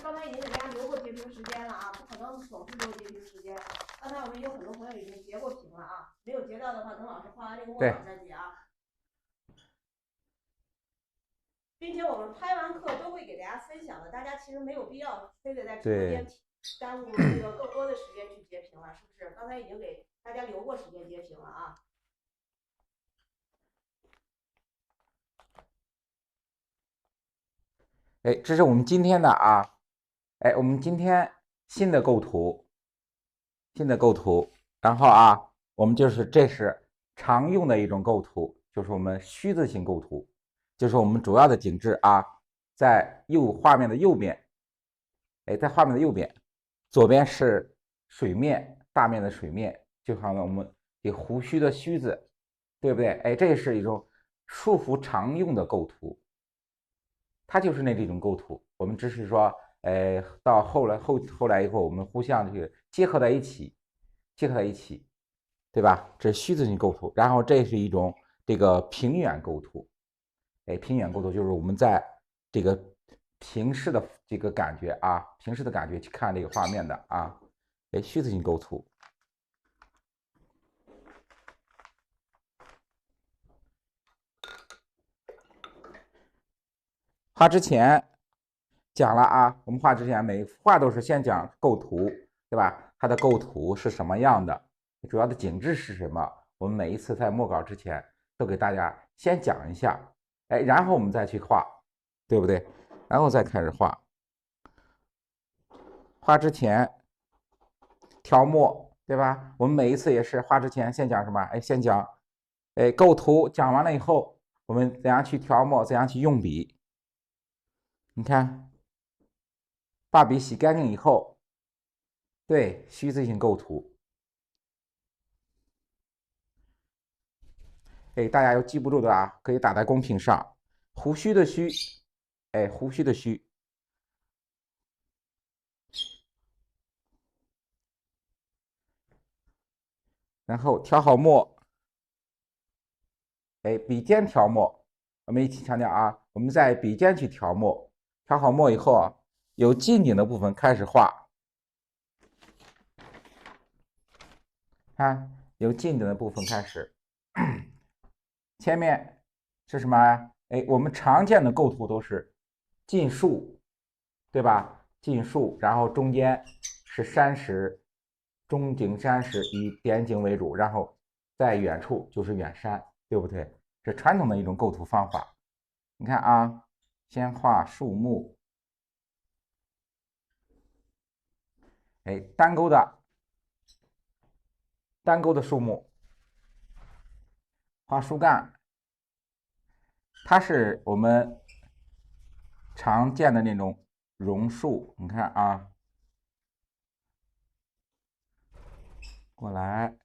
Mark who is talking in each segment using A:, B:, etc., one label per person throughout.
A: 刚才已经给大家留过截屏时间了啊，不可能总是留截屏时间。刚才我们有很多朋友已经截过屏了啊，没有截到的话，等老师画完这个默稿再截啊。并且我们拍完课都会给大家分享的，大家其实没有必要非得在直播间耽误这个更多的时间去截屏了，是不是？刚才已经给大家留过时间截屏了啊。
B: 哎，这是我们今天的啊，哎，我们今天新的构图，然后啊，我们这是常用的一种构图，就是我们须字形构图，就是我们主要的景致啊，在画面的右边，哎，在画面的右边，左边是水面，大面的水面，就好像我们这胡须的须字，对不对？哎，这是一种束缚常用的构图。它就是这种构图，我们只是说，到后来以后，我们互相这个结合在一起，对吧？这是须字形构图，然后这是一种这个平远构图，哎，平远构图就是我们在这个平视的这个感觉啊，平视的感觉去看这个画面的啊，哎，须字形构图。画之前讲了啊，我们画之前每幅画都是先讲构图，对吧？它的构图是什么样的，主要的景致是什么？我们每一次在默稿之前都给大家先讲一下，哎，然后我们再去画，对不对？然后再开始画。画之前调墨，对吧？我们每一次也是画之前先讲什么？哎，先讲，哎，构图讲完了以后，我们怎样去调墨，怎样去用笔？你看。把笔洗干净以后，对，须字形构图，哎，大家要记不住的啊，可以打在公屏上。胡须的须，哎，胡须的须，然后调好墨，哎，笔尖调墨，我们一起强调啊，我们在笔尖去调墨，调好墨以后啊，由近景的部分开始画，看，由近景的部分开始，前面是什么？哎，我们常见的构图都是近竖，对吧？近竖，然后中间是山石，中景山石以点景为主，然后在远处就是远山，对不对？这传统的一种构图方法。你看啊，先画树木，哎，单钩的树木，画树干，它是我们常见的那种榕树。你看啊，过来。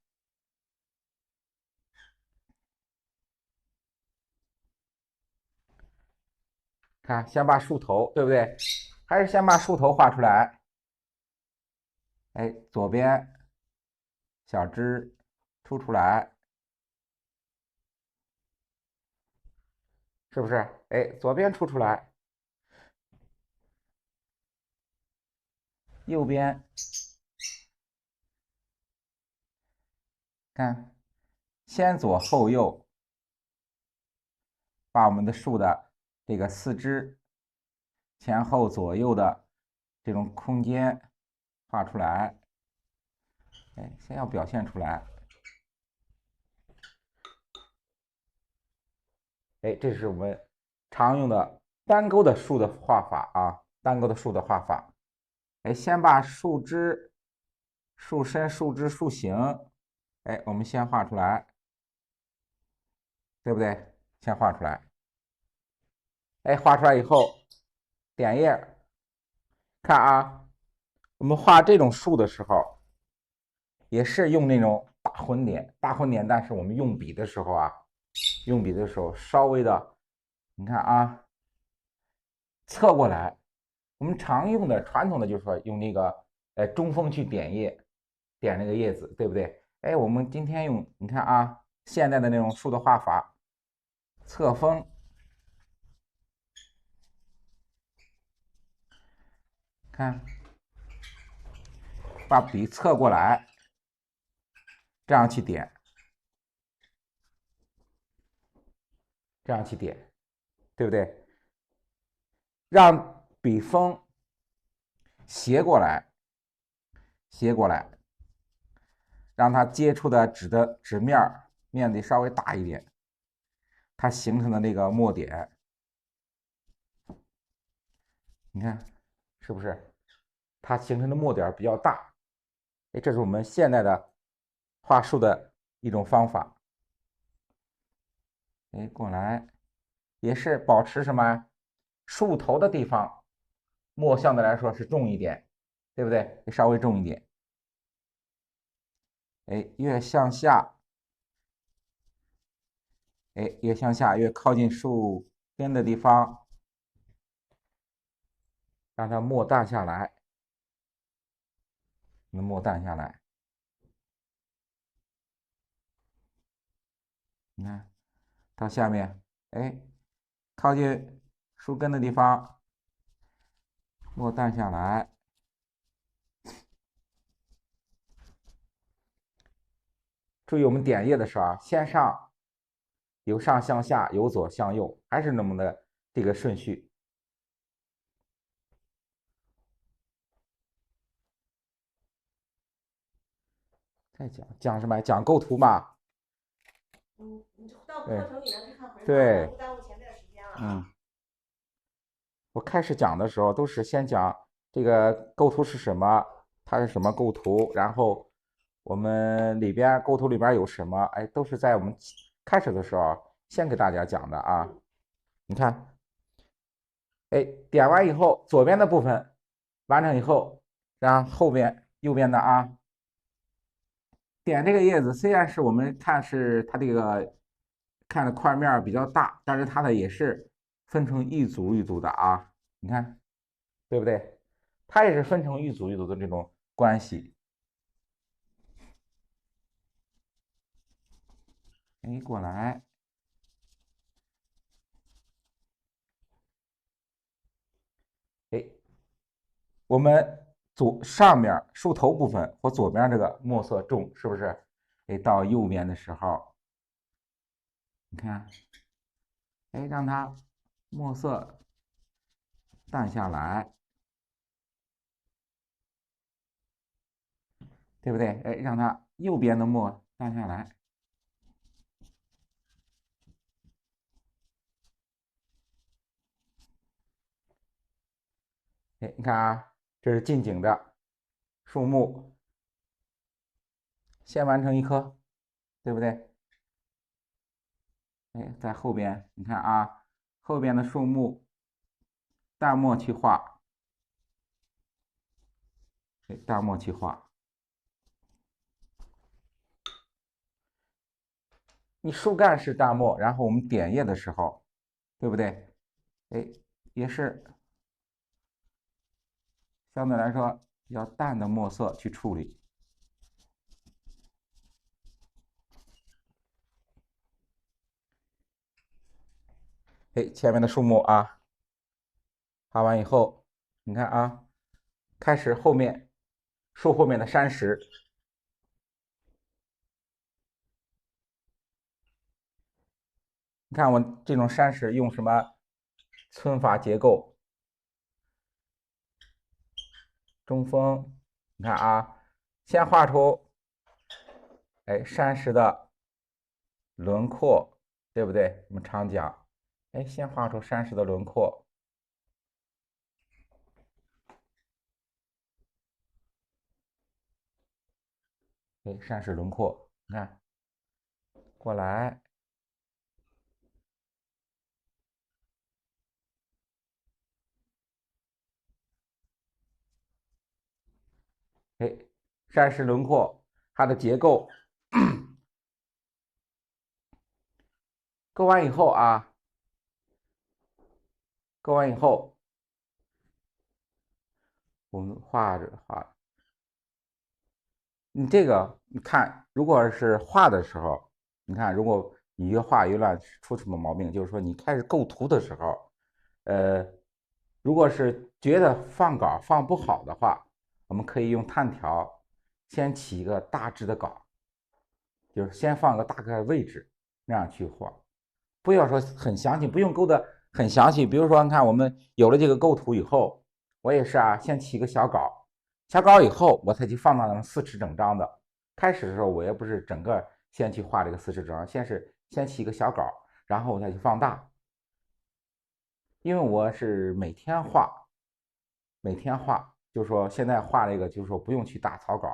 B: 看，先把树头，对不对？还是先把树头画出来。哎，左边小枝出来，是不是？哎，左边出来，右边看，先左后右，把我们的树的这个四肢前后左右的这种空间画出来。哎，先要表现出来。哎，这是我们常用的单钩的树的画法啊，单钩的树的画法。哎，先把树枝、树身、树枝、树形，哎，我们先画出来，对不对？先画出来。哎，画出来以后，点页，看啊，我们画这种树的时候，也是用那种大混点，但是我们用笔的时候啊，稍微的，你看啊，侧过来。我们常用的传统的就是说用那个中锋去点叶，点那个叶子，对不对？哎，我们今天用你看啊，现在的那种树的画法，侧锋，看看，把笔侧过来，这样去点，这样去点，对不对？让笔锋斜过来，斜过来，让它接触的纸面面积稍微大一点，它形成的那个墨点，你看是不是？它形成的墨点比较大，哎，这是我们现代的画树的一种方法。哎，过来，也是保持什么？树头的地方，墨相对来说是重一点，对不对？稍微重一点。哎，越向下，哎，越向下，越靠近树根的地方，让它墨淡下来，墨淡下来。你看，到下面，哎，靠近树根的地方，墨淡下来。注意我们点叶的时候啊，先上，由上向下，由左向右，还是那么的这个顺序。再讲什么？讲构图嘛。
A: 你到课程里面去看回放，
B: 对，
A: 不耽误前面的时间了。
B: 我开始讲的时候都是先讲这个构图是什么，它是什么构图，然后我们里边构图里边有什么，哎，都是在我们开始的时候先给大家讲的啊。你看，哎，点完以后，左边的部分完成以后，然后后边右边的啊，点这个叶子，虽然是我们看是它这个看的块面比较大，但是它的也是分成一组一组的啊，你看，对不对？它也是分成一组一组的这种关系。哎，过来，哎，我们上面树头部分和左边这个墨色重，是不是？哎，到右边的时候，你看，哎，让它墨色淡下来，对不对？哎，让它右边的墨淡下来。哎，你看啊，这是近景的树木，先完成一棵，对不对？哎，在后边，你看啊，后边的树木淡墨去画，哎，淡墨去画。你树干是淡墨，然后我们点叶的时候，对不对？哎，也是相对来说比较淡的墨色去处理。哎，前面的树木啊，画完以后，你看啊，开始后面树后面的山石，你看我这种山石用什么皴法结构？中锋，你看啊，先画出哎山石的轮廓，对不对？我们常讲，哎，先画出山石的轮廓。哎，山石轮廓，你看，过来，哎，山石轮廓它的结构勾完以后啊，勾完以后，我们画着画。你这个，你看，如果是画的时候，你看，如果你越画越乱，出什么毛病？就是说你开始构图的时候，呃，如果是觉得放稿放不好的话，我们可以用碳条先起一个大致的稿，就是先放个大概位置，那样去画，不要说很详细，不用勾的很详细。比如说，你看我们有了这个构图以后，我也是啊，先起一个小稿，小稿以后我才去放到那种4尺整张的。开始的时候我也不是整个先去画这个4尺整张，先起一个小稿，然后我再去放大。因为我是每天画，就是说现在画这个，就是说不用去打草稿，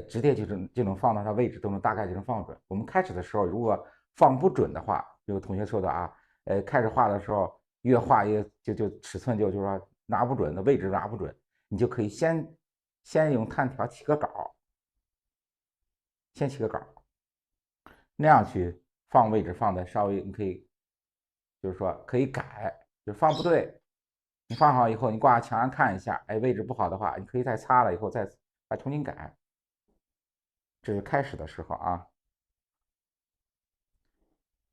B: 直接就能放到它位置，都能大概就能放准。我们开始的时候如果放不准的话，有同学说的啊，开始画的时候越画越就尺寸就是说拿不准的位置拿不准，你就可以先用碳条起个稿，先起个稿，那样去放位置放的稍微你可以，就是说可以改，就放不对。你放好以后，你挂墙上看一下，哎，位置不好的话，你可以再擦了以后再重新改。这是开始的时候啊，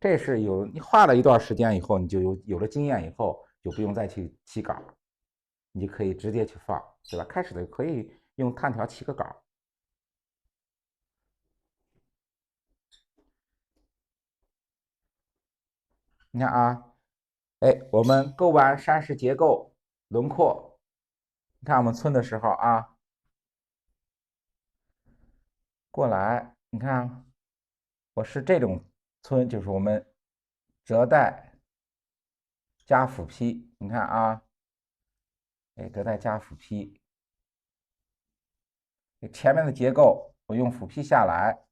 B: 这是你画了一段时间以后，你就有了经验以后，就不用再去起稿，你就可以直接去放，对吧？开始的可以用碳条起个稿。你看啊，哎，我们构完山石结构轮廓，你看我们村的时候啊，过来，你看我是这种村，就是我们折带加斧劈，你看啊，哎，折带加斧劈，前面的结构我用斧劈下来，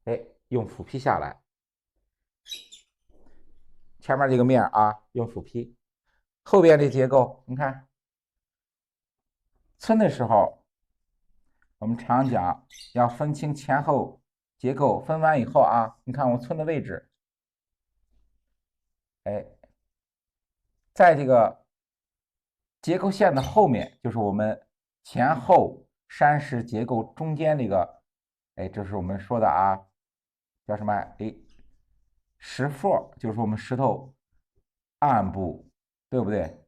B: 哎，用斧劈下来，前面这个面啊，用斧劈，后边这结构，你看村的时候，我们常讲要分清前后结构，分完以后啊，你看我村的位置，哎，在这个结构线的后面，就是我们前后山石结构中间这个，哎，这是我们说的啊，叫什么？哎，石缝，就是我们石头暗部，对不对？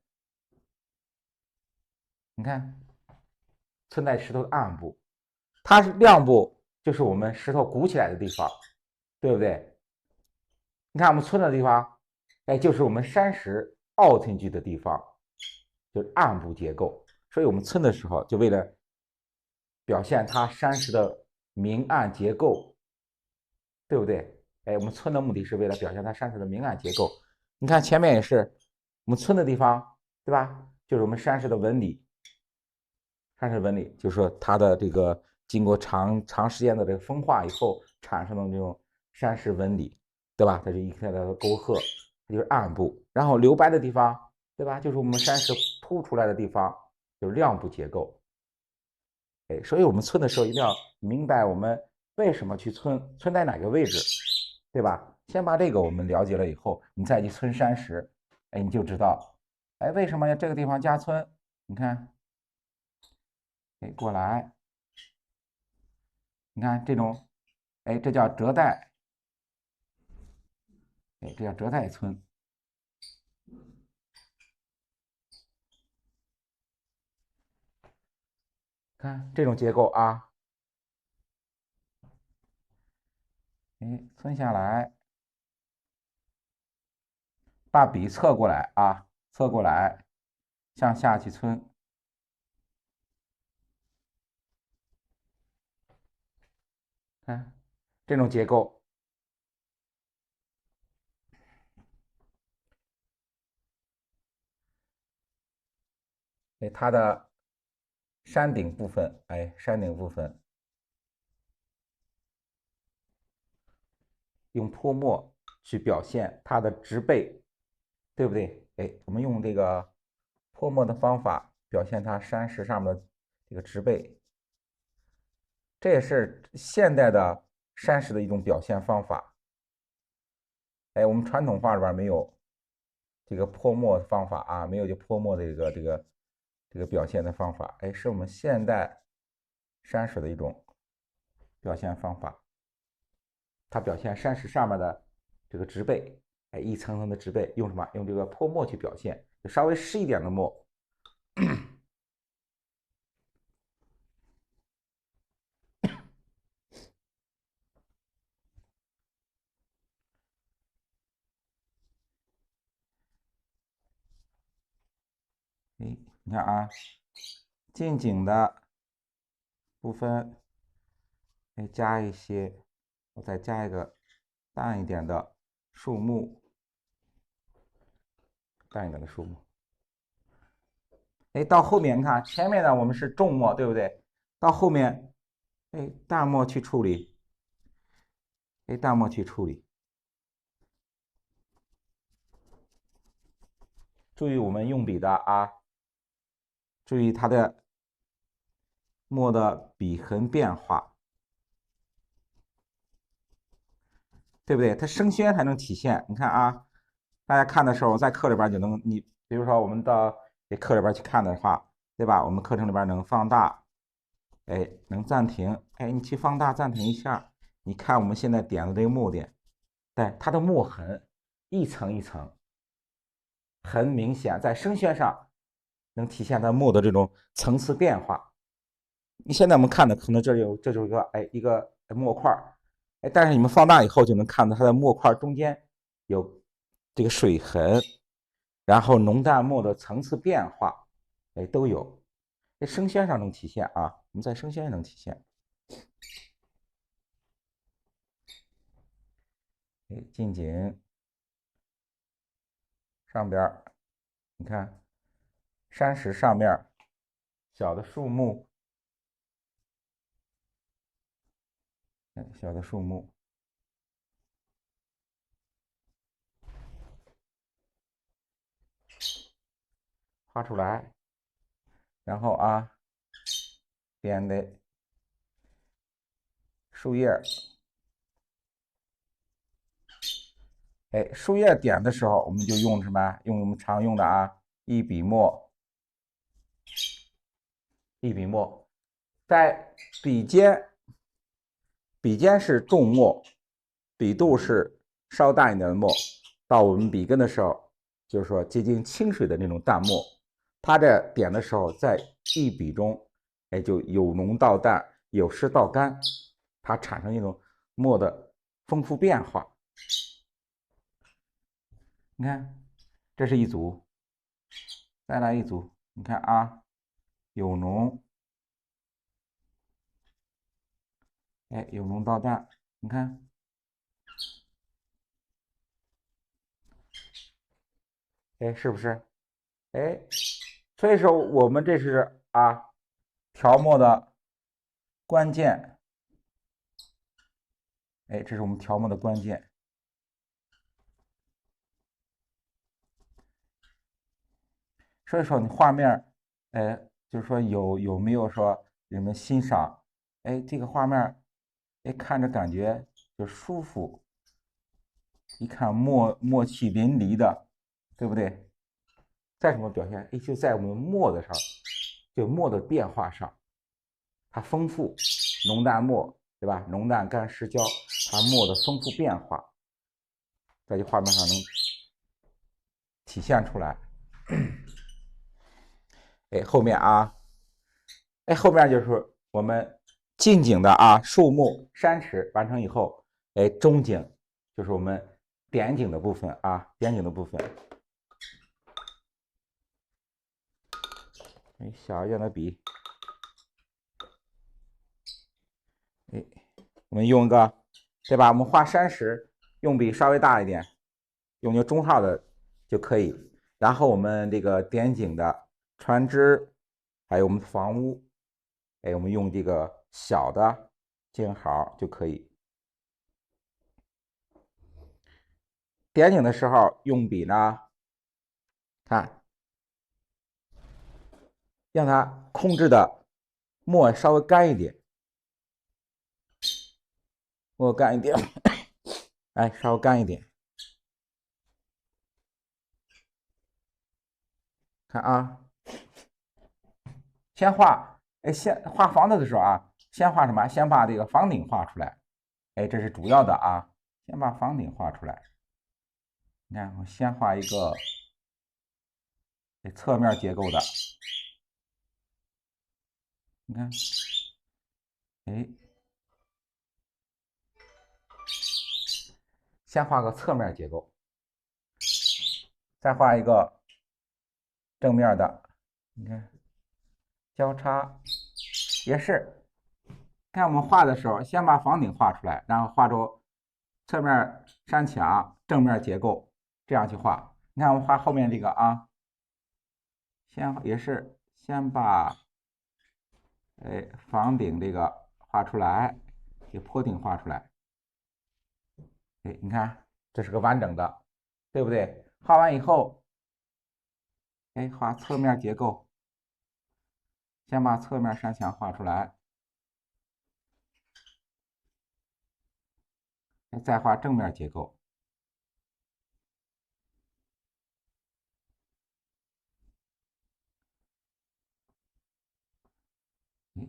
B: 你看，存在石头的暗部，它是亮部，就是我们石头鼓起来的地方，对不对？你看我们村的地方，哎，就是我们山石凹进去的地方，就是暗部结构。所以我们村的时候，就为了表现它山石的明暗结构，对不对？哎，我们村的目的是为了表现它山石的明暗结构。你看前面也是我们村的地方，对吧？就是我们山石的纹理，山石纹理就是说它的这个经过长时间的这个风化以后产生的这种山石纹理，对吧？它是一片的沟壑，它就是暗部。然后留白的地方，对吧？就是我们山石凸出来的地方，就是亮部结构。哎，所以我们村的时候一定要明白我们为什么去村在哪个位置，对吧？先把这个我们了解了以后，你再去村山石，哎，你就知道，哎，为什么要这个地方加村？你看，哎，过来，你看这种，哎，这叫折带，哎，这叫折带村。看这种结构啊，哎，村下来，把笔侧过来啊，侧过来，向下去村。看这种结构，哎，它的山顶部分，哎，山顶部分用泼墨去表现它的植被，对不对？哎，我们用这个泼墨的方法表现它山石上面的这个植被，这也是现代的山石的一种表现方法。哎，我们传统画里边没有这个泼墨方法啊，没有就泼墨的这个表现的方法。哎，是我们现代山水的一种表现方法，它表现山石上面的这个植被。哎，一层层的植被，用什么？用这个泼墨去表现，就稍微湿一点的墨。哎，你看啊，近景的部分，哎，加一些，我再加一个淡一点的树木，淡一点的树木。哎，到后面你看，前面呢我们是重墨，对不对？到后面，哎，淡墨去处理，哎，淡墨去处理。注意我们用笔的啊，注意它的墨的笔痕变化，对不对？它生宣才能体现。你看啊，大家看的时候，在课里边就能，你比如说我们到这课里边去看的话，对吧？我们课程里边能放大，哎，能暂停，哎，你去放大暂停一下，你看我们现在点的这个墨点，对，它的墨痕一层一层，很明显，在生宣上能体现它墨的这种层次变化。你现在我们看的可能这就是一个一个墨块，哎，但是你们放大以后就能看到它的墨块中间有这个水痕，然后浓淡墨的层次变化，哎，都有。在生宣上能体现啊，我们在生宣上能体现。哎，近景上边你看山石上面小的树木，小的树木。画出来，然后啊，点的树叶，哎，树叶点的时候，我们就用什么？用我们常用的啊，一笔墨，一笔墨，在笔尖，笔尖是重墨，笔肚是稍淡一点的墨，到我们笔根的时候，就是说接近清水的那种淡墨。它这点的时候，在一笔中，哎，就由浓到淡，由湿到干，它产生一种墨的丰富变化。你看，这是一组，再来一组，你看啊，由浓，哎，由浓到淡，你看，哎，是不是？哎，所以说我们这是啊，调墨的关键，哎，这是我们调墨的关键。所以说你画面，哎，就是说有没有说人们欣赏，哎，这个画面，哎，看着感觉就舒服，一看墨气淋漓的，对不对？在什么表现？哎，就在我们墨的上，就墨的变化上，它丰富，浓淡墨，对吧？浓淡干湿焦，它墨的丰富变化，在这画面上能体现出来。哎，后面啊，哎，后面就是我们近景的啊，树木、山石完成以后，哎，中景就是我们点景的部分啊，点景的部分。哎，小一点的笔，哎，我们用一个，对吧？我们画山石，用笔稍微大一点，用一个中号的就可以。然后我们这个点景的船只，还有我们房屋，哎，我们用这个小的尖号就可以。点景的时候用笔呢，看，让它控制的墨稍微干一点，墨干一点，哎，稍微干一点。看啊，先画，哎，先画房子的时候啊，先画什么？先把这个房顶画出来，哎，这是主要的啊，先把房顶画出来。你看，我先画一个侧面结构的，你看，哎，先画个侧面结构，再画一个正面的，你看，交叉也是。看我们画的时候，先把房顶画出来，然后画出侧面山墙、正面结构，这样去画。你看我们画后面这个啊，也是先把房顶这个画出来，给坡顶画出来。你看这是个完整的，对不对？画完以后，画侧面结构，先把侧面山墙画出来。再画正面结构，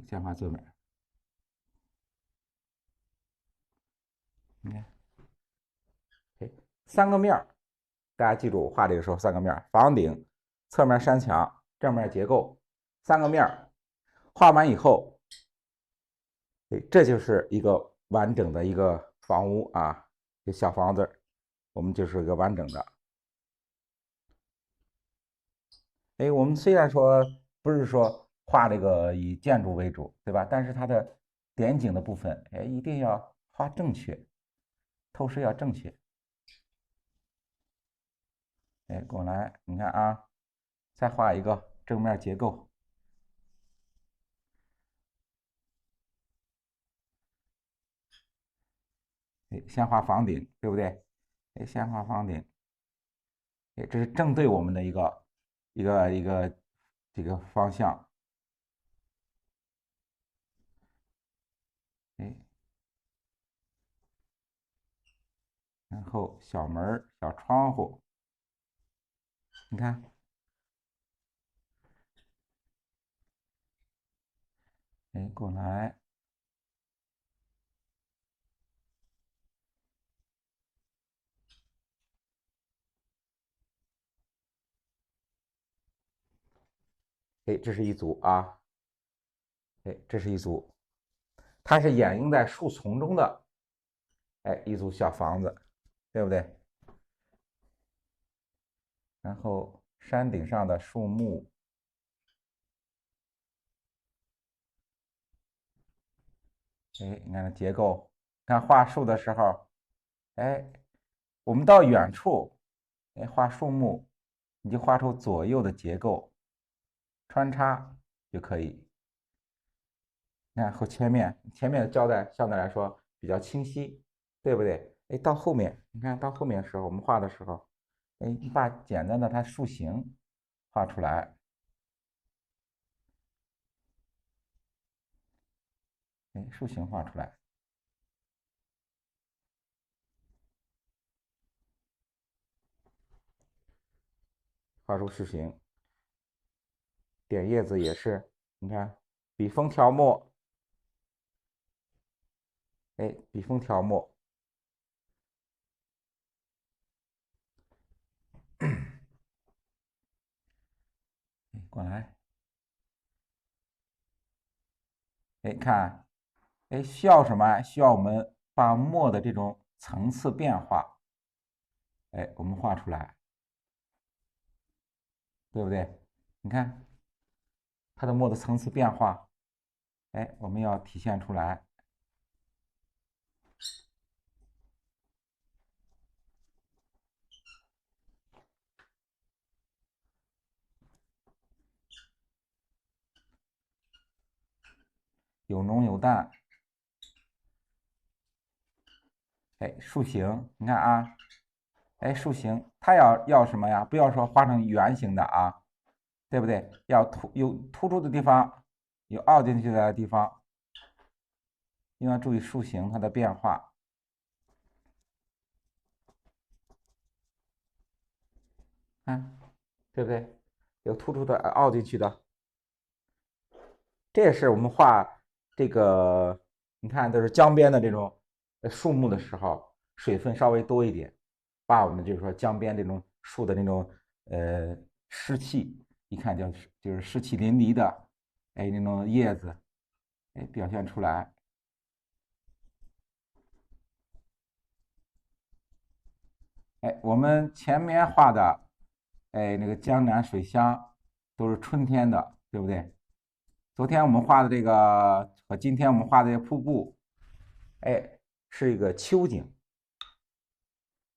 B: 再画侧面。你看，三个面儿，大家记住，我画这个时候三个面儿：房顶、侧面山墙、正面结构，三个面儿。画完以后，这就是一个完整的一个房屋啊，这小房子，我们就是一个完整的。我们虽然说不是说画这个以建筑为主，对吧？但是它的点景的部分，一定要画正确，透视要正确。过来，你看啊，再画一个正面结构。先画房顶，对不对？先画房顶。这是正对我们的一个这个方向。然后小门、小窗户，你看，过来，这是一组啊，这是一组，它是掩映在树丛中的，一组小房子，对不对？然后山顶上的树木，你看结构，看画树的时候，我们到远处，画树木，你就画出左右的结构穿插就可以。你看和前面的交代相对来说比较清晰，对不对？到后面，你看到后面的时候，我们画的时候，你把简单的它树形画出来，树形画出来，画出树形。点叶子也是，你看笔锋调墨，笔锋调墨，过来，看，需要什么？需要我们把墨的这种层次变化，我们画出来，对不对？你看它的墨的层次变化，我们要体现出来。有浓有淡，树形，你看啊，树形它要什么呀？不要说画成圆形的啊，对不对？要有突出的地方，有凹进去的地方，一定要注意树形它的变化。看，对不对？有突出的、凹进去的，这也是我们画这个，你看都是江边的这种树木的时候，水分稍微多一点，把我们就是说江边这种树的那种湿气，一看就是湿气淋漓的，哎，那种叶子，哎，表现出来。哎，我们前面画的，哎，那个江南水乡都是春天的，对不对？昨天我们画的这个和今天我们画的这个瀑布，哎，是一个秋景。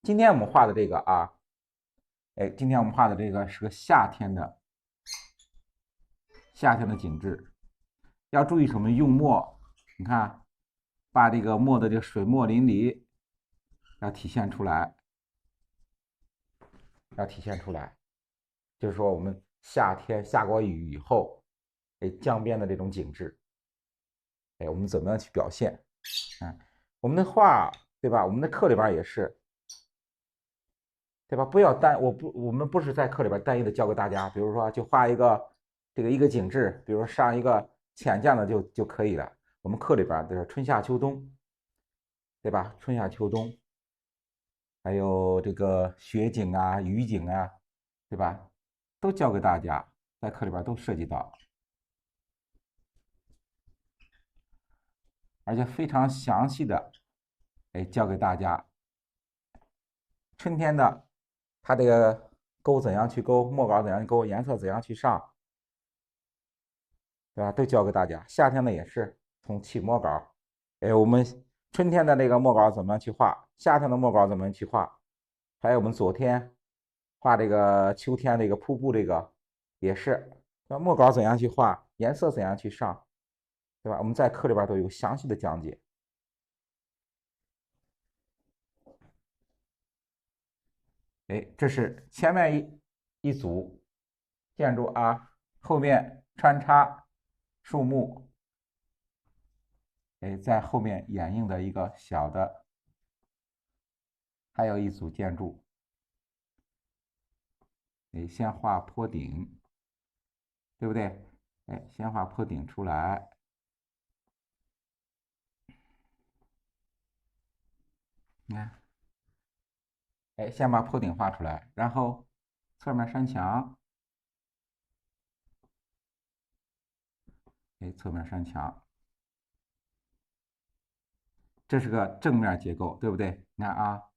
B: 今天我们画的这个啊，哎，今天我们画的这个是个夏天的景致。要注意什么？用墨，你看，把这个墨的这个水墨淋漓要体现出来，就是说我们夏天下过雨以后，哎，江边的这种景致，哎，我们怎么样去表现？我们的画，对吧？我们的课里边也是，对吧？不要我们不是在课里边单一的教给大家，比如说就画一个一个景致，比如说上一个浅见的就可以了。我们课里边的是春夏秋冬，对吧？春夏秋冬，还有这个雪景啊、雨景啊，对吧？都教给大家，在课里边都涉及到，而且非常详细的，哎，教给大家。春天的，它这个勾怎样去勾，墨稿怎样去勾，颜色怎样去上，对吧？都教给大家。夏天的也是从起墨稿，哎，我们春天的那个墨稿怎么样去画，夏天的墨稿怎么样去画，还有我们昨天画这个秋天这个瀑布这个也是，那墨稿怎样去画，颜色怎样去上，对吧？我们在课里边都有详细的讲解。哎，这是前面一组建筑啊，后面穿插树木，哎，在后面掩映的一个小的，还有一组建筑，哎，先画坡顶，对不对？哎，先画坡顶出来，你看，哎，先把坡顶画出来，然后侧面山墙，哎，侧面山墙，这是个正面结构，对不对？你看啊，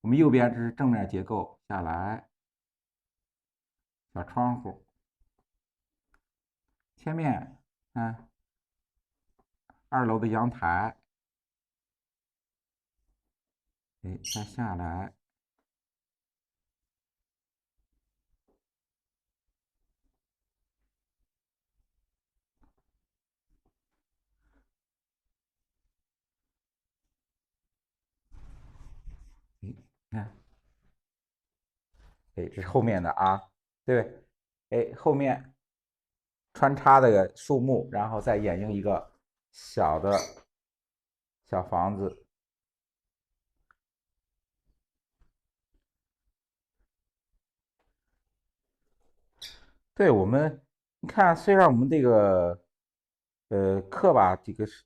B: 我们右边这是正面结构，下来，小窗户，前面，2楼的阳台，哎，再下来，哎，看，哎，这是后面的啊，对，哎，后面穿插这个树木，然后再掩映一个小的小房子。对我们，你看，虽然我们这个课吧，这个是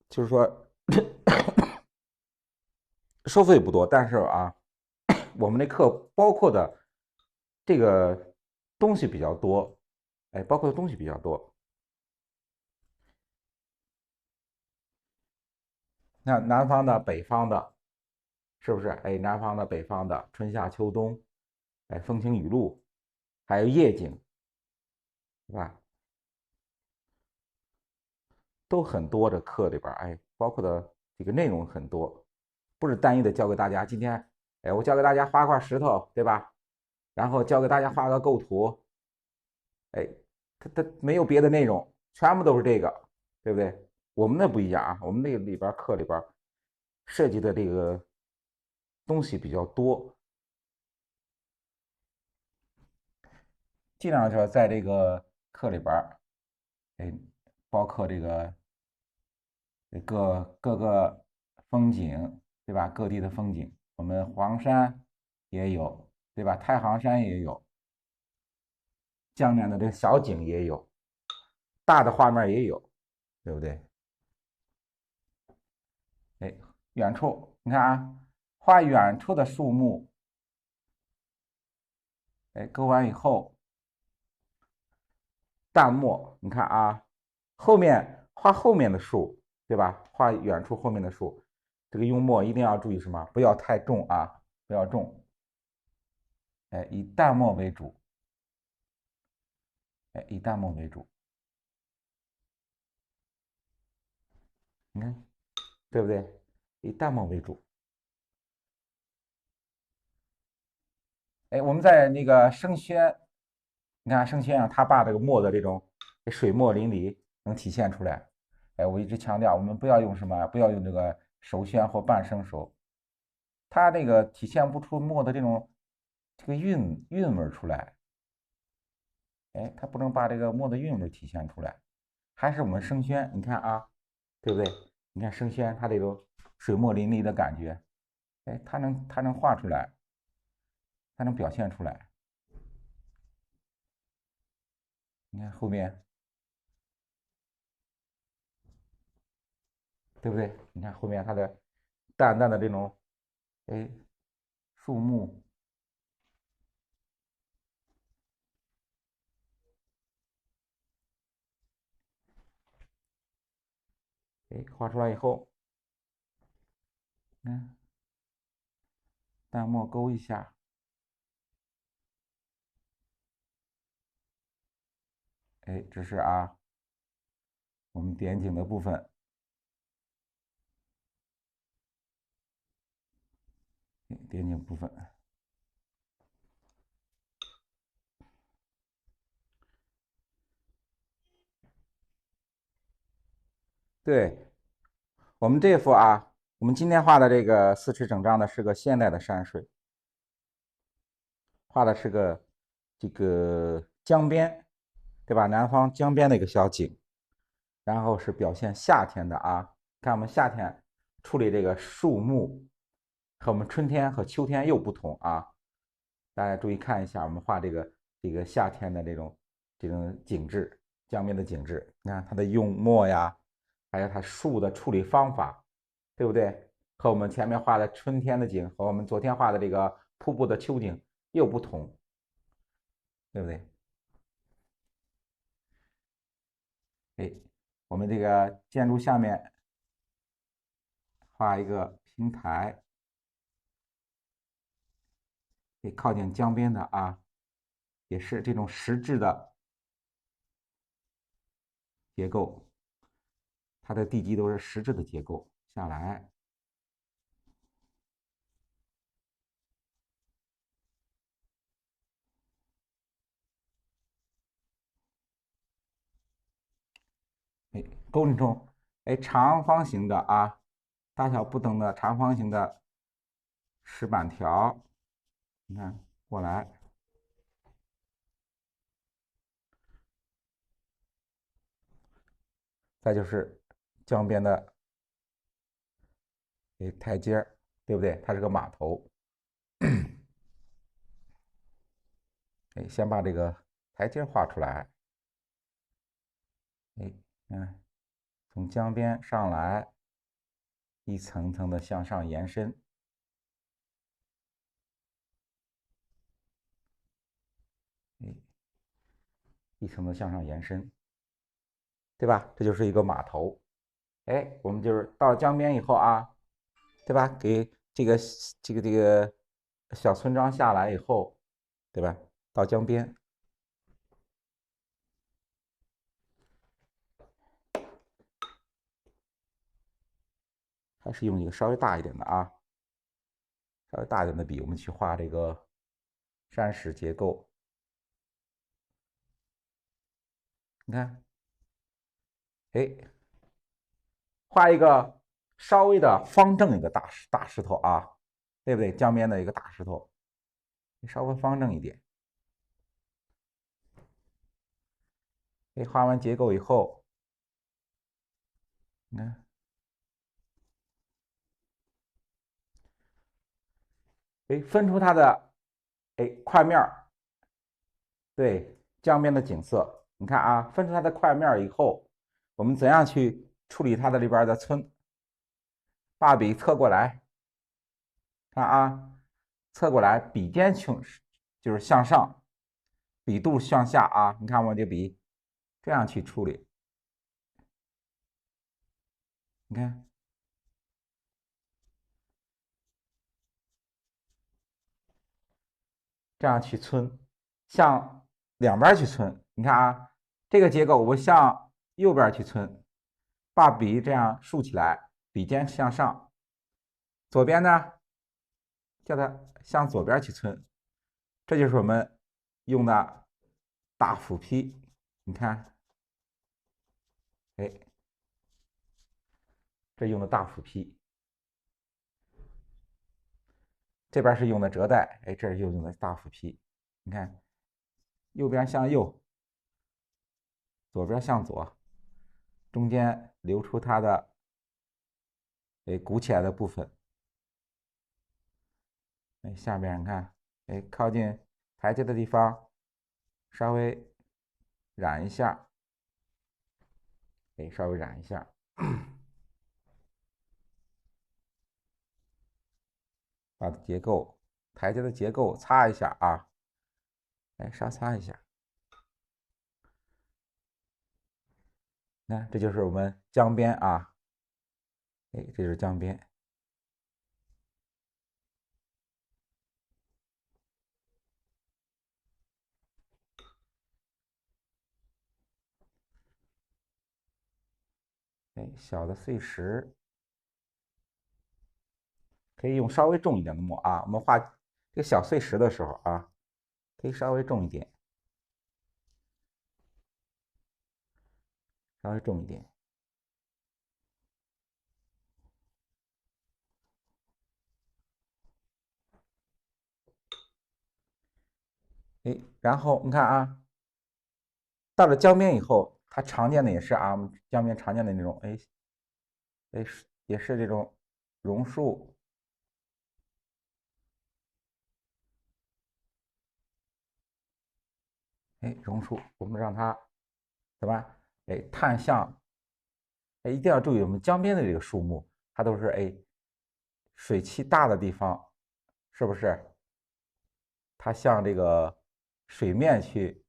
B: 就是说收费不多，但是啊，我们的课包括的这个东西比较多，哎，包括的东西比较多。那南方的、北方的，是不是？哎，南方的、北方的，春夏秋冬，哎，风晴雨露，还有夜景，是吧？都很多的课里边，哎，包括的这个内容很多，不是单一的教给大家。今天，哎，我教给大家画块石头，对吧？然后教给大家画个构图，哎，它没有别的内容，全部都是这个，对不对？我们那不一样啊，我们那个里边课里边涉及的这个东西比较多，尽量说在这个课里边，哎，包括这个各个风景，对吧？各地的风景，我们黄山也有，对吧？太行山也有，江南的这个小景也有，大的画面也有，对不对？哎，远处你看啊，画远处的树木，哎，勾完以后，淡墨，你看啊，后面画后面的树，对吧？画远处后面的树，这个用墨一定要注意什么？不要太重啊，不要重，哎，以淡墨为主，哎，以淡墨为主，你看，对不对？以淡墨为主。哎，我们在那个生宣，你看生宣啊，他把这个墨的这种水墨淋漓能体现出来。哎，我一直强调，我们不要用什么，不要用这个熟宣或半生熟，它那个体现不出墨的这个韵味出来。哎，它不能把这个墨的韵味体现出来，还是我们生宣，你看啊，对不对？你看生宣它这种水墨淋漓的感觉，哎，它能画出来，它能表现出来。你看后面，对不对？你看后面它的淡淡的这种，哎，树木，哎，画出来以后，嗯，淡墨勾一下，哎，这是啊，我们点景的部分，点景部分。对，我们这幅啊，我们今天画的这个四尺整张的是个现代的山水，画的是个这个江边，对吧？南方江边的一个小景，然后是表现夏天的啊。看我们夏天处理这个树木，和我们春天和秋天又不同啊。大家注意看一下，我们画这个夏天的这种景致，江边的景致。你看它的用墨呀，还有它树的处理方法，对不对？和我们前面画的春天的景和我们昨天画的这个瀑布的秋景又不同，对不对？哎，我们这个建筑下面画一个平台，得靠近江边的啊，也是这种石质的结构，它的地基都是石质的结构下来。哎，构成中，哎，长方形的啊，大小不等的长方形的石板条，你看过来，再就是江边的哎台阶，对不对？它是个码头。哎，先把这个台阶画出来。哎，看，从江边上来，一层层的向上延伸。哎，一层的向上延伸，对吧？这就是一个码头。哎，我们就是到了江边以后啊，对吧？给这个小村庄下来以后，对吧？到江边，还是用一个稍微大一点的啊，稍微大一点的笔，我们去画这个山石结构。你看，哎，画一个稍微的方正一个大石头啊，对不对？江边的一个大石头，稍微方正一点。哎，画完结构以后，你看，哎，分出它的哎块面儿，对，江边的景色，你看啊，分出它的块面以后，我们怎样去处理它的里边的村？把笔侧过来，看啊，侧过来，笔尖就是向上，笔肚向下啊。你看我这笔这样去处理，你看这样去皴，向两边去皴。你看啊，这个结构我向右边去皴，把笔这样竖起来，笔尖向上。左边呢，叫它向左边去皴，这就是我们用的大斧劈。你看，哎，这用的大斧劈，这边是用的折带，哎，这又用的大斧劈。你看，右边向右，左边向左，中间留出它的哎鼓起来的部分。哎，下边你看，哎，靠近台阶的地方稍微染一下，哎，稍微染一下。把结构台阶的结构擦一下啊，哎，稍擦一下。那这就是我们江边啊，哎，这就是江边。哎，小的碎石可以用稍微重一点的墨啊。我们画这个小碎石的时候啊，可以稍微重一点，稍微重一点。哎，然后你看啊，到了江边以后，它常见的也是啊，我们江边常见的那种，哎，也是这种榕树，哎，榕树，我们让它怎么？哎，探向，哎，一定要注意我们江边的这个树木，它都是哎水汽大的地方，是不是？它向这个水面去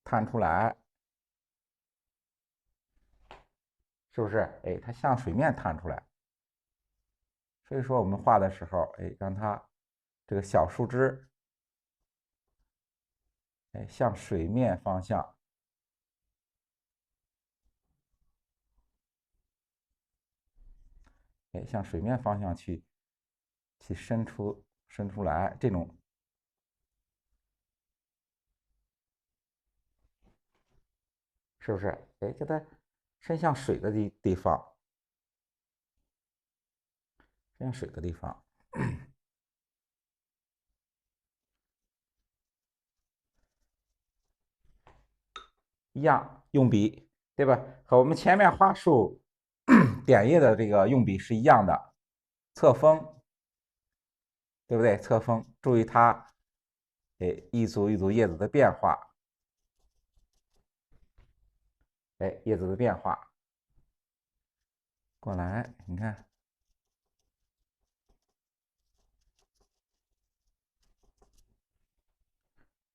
B: 探出来，是不是？哎，它向水面探出来。所以说我们画的时候，哎，让它这个小树枝，哎，向水面方向，哎，向水面方向去伸出来，这种是不是？哎，给它伸向水的地方，伸向水的地方。一样用笔，对吧？和我们前面画树点叶的这个用笔是一样的，侧锋，对不对？侧锋，注意它，哎，一组一组叶子的变化，哎，叶子的变化，过来，你看，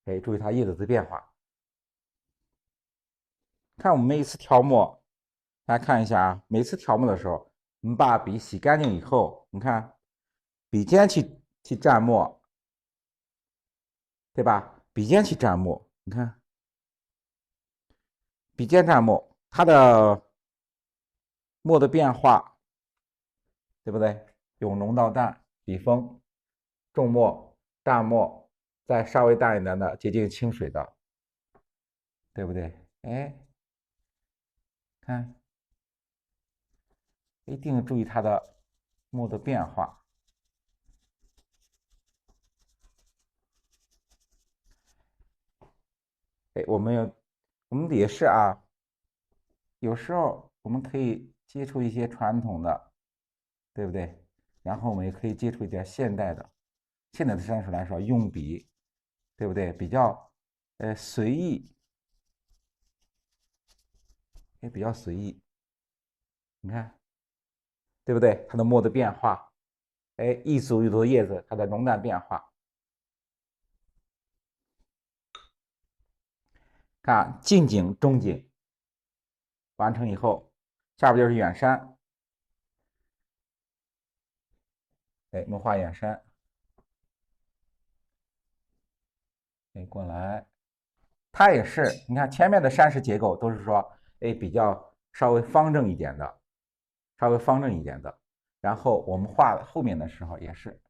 B: 哎，注意它叶子的变化。看我们每一次调墨，大家看一下啊，每次调墨的时候，我们把笔洗干净以后，你看，笔尖去蘸墨，对吧？笔尖去蘸墨，你看，笔尖蘸墨，它的墨的变化，对不对？由浓到淡，笔锋，重墨、淡墨，再稍微淡一点的接近清水的，对不对？哎，看，一定注意它的墨的变化。哎，我们也是啊，有时候我们可以接触一些传统的，对不对？然后我们也可以接触一点现代的。现在的山水来说，用笔，对不对？比较随意，也比较随意。你看，对不对？它的墨的变化，哎，一组一组叶子它的浓淡变化。看啊近景、中景完成以后，下边就是远山。哎，我们画远山。哎，过来，它也是，你看前面的山石结构都是说，哎，比较稍微方正一点的，稍微方正一点的。然后我们画后面的时候也是，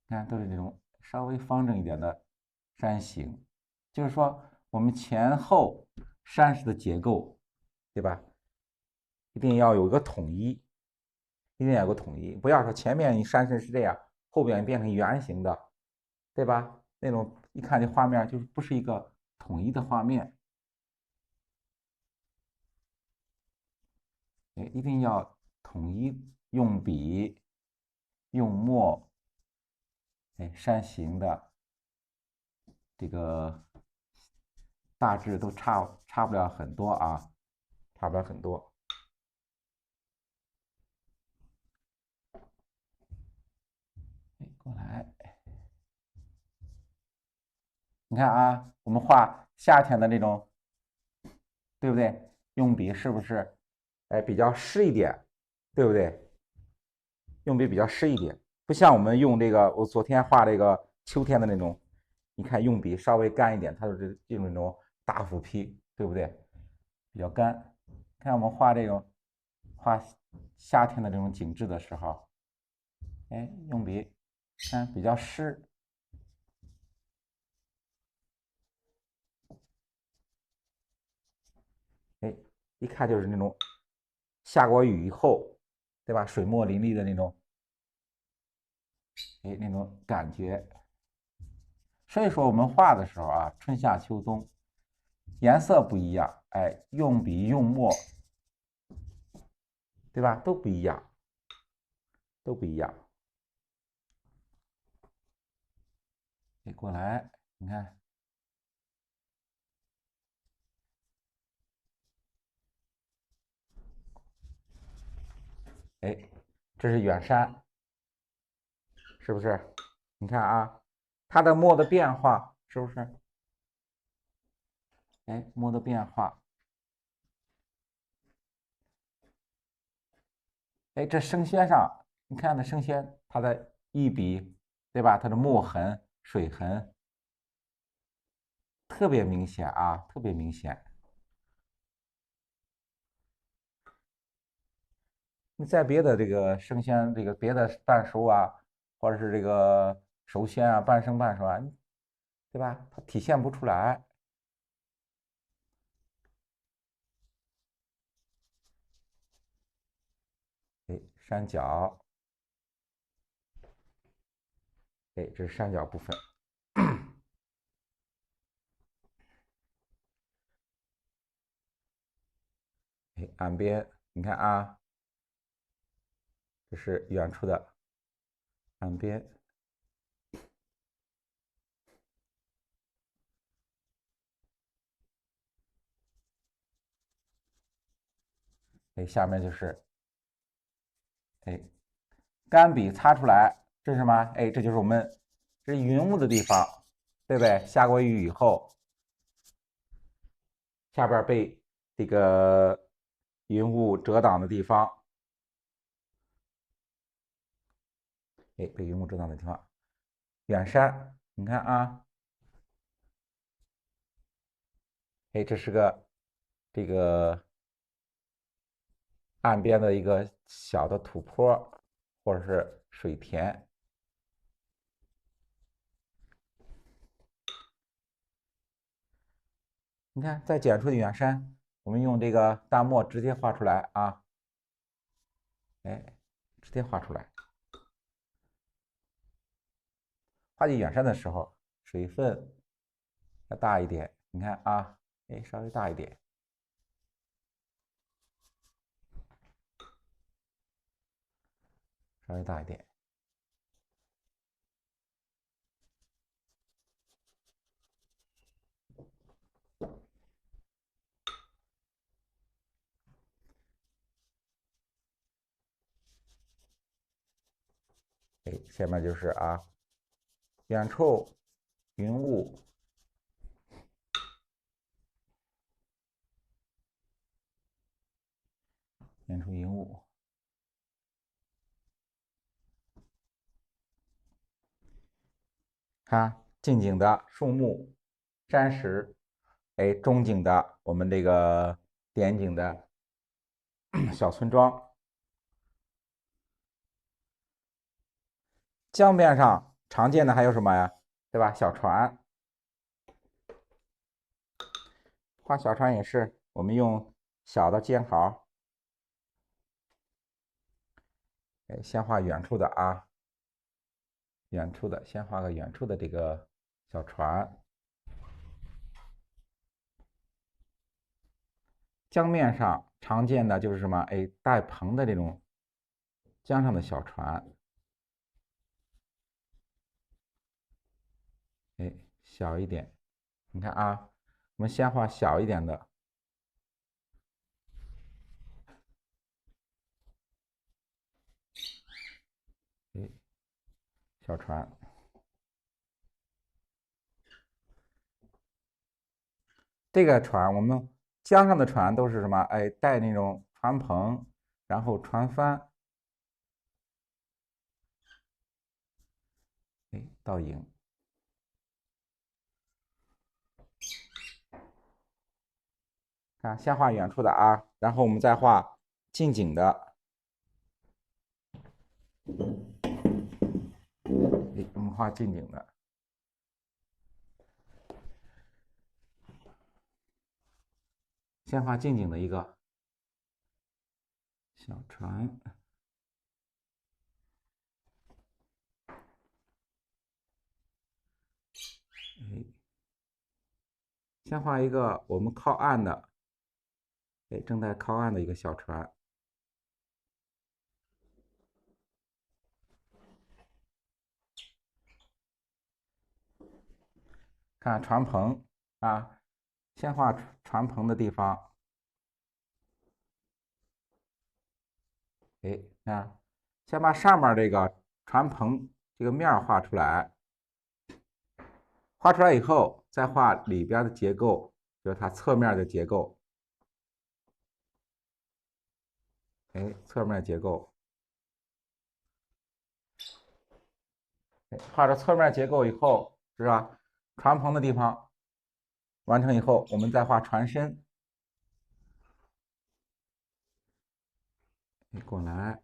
B: 看都是这种稍微方正一点的山形，就是说我们前后山石的结构，对吧？一定要有一个统一，一定要有个统一，不要说前面山石是这样，后边变成圆形的，对吧？那种一看这画面就是不是一个统一的画面。一定要统一用笔、用墨，山形的这个大致都差不了很多啊，差不了很多。过来，你看啊，我们画夏天的那种，对不对？用笔是不是，比较湿一点，对不对？用笔比较湿一点，不像我们用这个，我昨天画这个秋天的那种，你看用笔稍微干一点，它就是进入那种大斧劈，对不对？比较干。看我们画这种画夏天的这种景致的时候，用笔看比较湿，一看就是那种下过雨以后，对吧？水墨淋漓的那种，那种感觉。所以说我们画的时候啊，春夏秋冬颜色不一样，用笔用墨，对吧？都不一样，都不一样。过来，你看，这是远山，是不是？你看啊，它的墨的变化是不是？墨的变化，这生鲜上，你看那生鲜，它的一笔，对吧？它的墨痕、水痕特别明显啊，特别明显。你在别的这个生鲜，这个别的半熟啊，或者是这个熟鲜啊、半生半熟啊，对吧？它体现不出来。山脚，这是山脚部分。岸边，你看啊，这是远处的岸边。下面就是干笔擦出来，这是什么？这就是我们这是云雾的地方，对不对？下过雨以后，下边被这个云雾遮挡的地方，被云雾遮挡的地方，远山，你看啊，这是个这个岸边的一个小的土坡或者是水田。你看，在远处的远山，我们用这个大墨直接画出来啊，直接画出来。画进远山的时候，水分要大一点。你看啊，稍微大一点，稍微大一点。哎，下面就是啊，远处云雾，远处云雾，看近景的树木、山石，哎，中景的我们这个点景的小村庄，江边上常见的还有什么呀？对吧？小船，画小船也是我们用小的尖毫，哎，先画远处的啊，远处的，先画个远处的这个小船。江面上常见的就是什么？哎，带篷的这种江上的小船，哎，小一点。你看啊，我们先画小一点的，哎，小船。这个船，我们江上的船都是什么？哎，带那种船篷，然后船帆，哎，倒影。看，先画远处的啊，然后我们再画近景的。哎，我们画近景的，先画近景的一个小船。哎，先画一个我们靠岸的，哎，正在靠岸的一个小船。看船篷啊，先画船篷的地方，哎，看，先把上面这个船篷这个面画出来，画出来以后，再画里边的结构，就是它侧面的结构，哎，侧面结构，哎，画着侧面结构以后，是吧？船篷的地方完成以后，我们再画船身，哎，过来。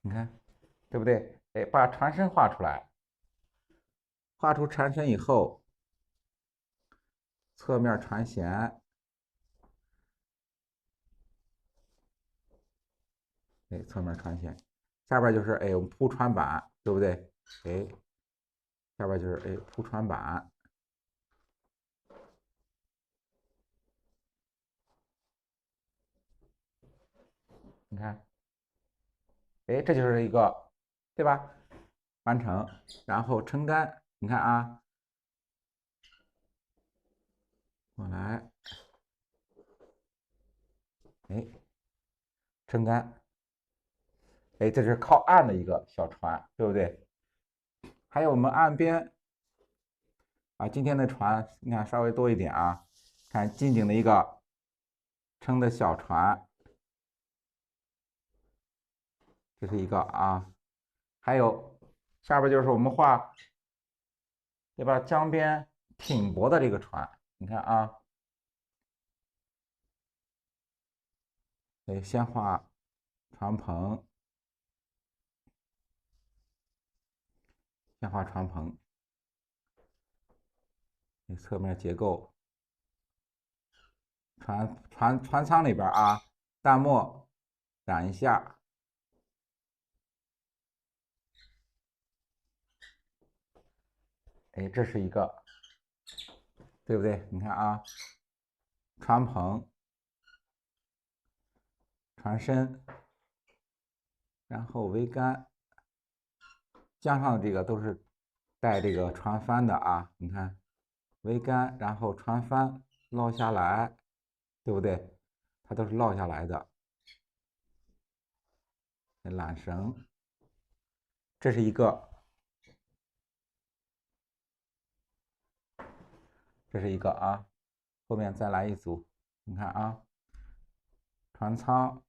B: 你看，对不对？哎，把船身画出来，画出船身以后，侧面船舷，哎，侧面船舷，下边就是哎，我们铺船板，对不对？哎，下边就是哎铺船板，你看，哎，这就是一个，对吧？完成，然后撑杆，你看啊，过来，哎，撑杆，哎，这是靠岸的一个小船，对不对？还有我们岸边啊，今天的船你看稍微多一点啊，看近景的一个撑的小船，这是一个啊，还有下边就是我们画，对吧？江边挺泊的这个船，你看啊，哎，先画船篷，先画船篷，侧面结构，船舱里边啊，淡墨染一下，哎，这是一个，对不对？你看啊，船篷、船身，然后桅杆，江上的这个都是带这个船帆的啊，你看桅杆，然后船帆捞下来，对不对？它都是落下来的。缆绳，这是一个，这是一个啊，后面再来一组，你看啊，船舱。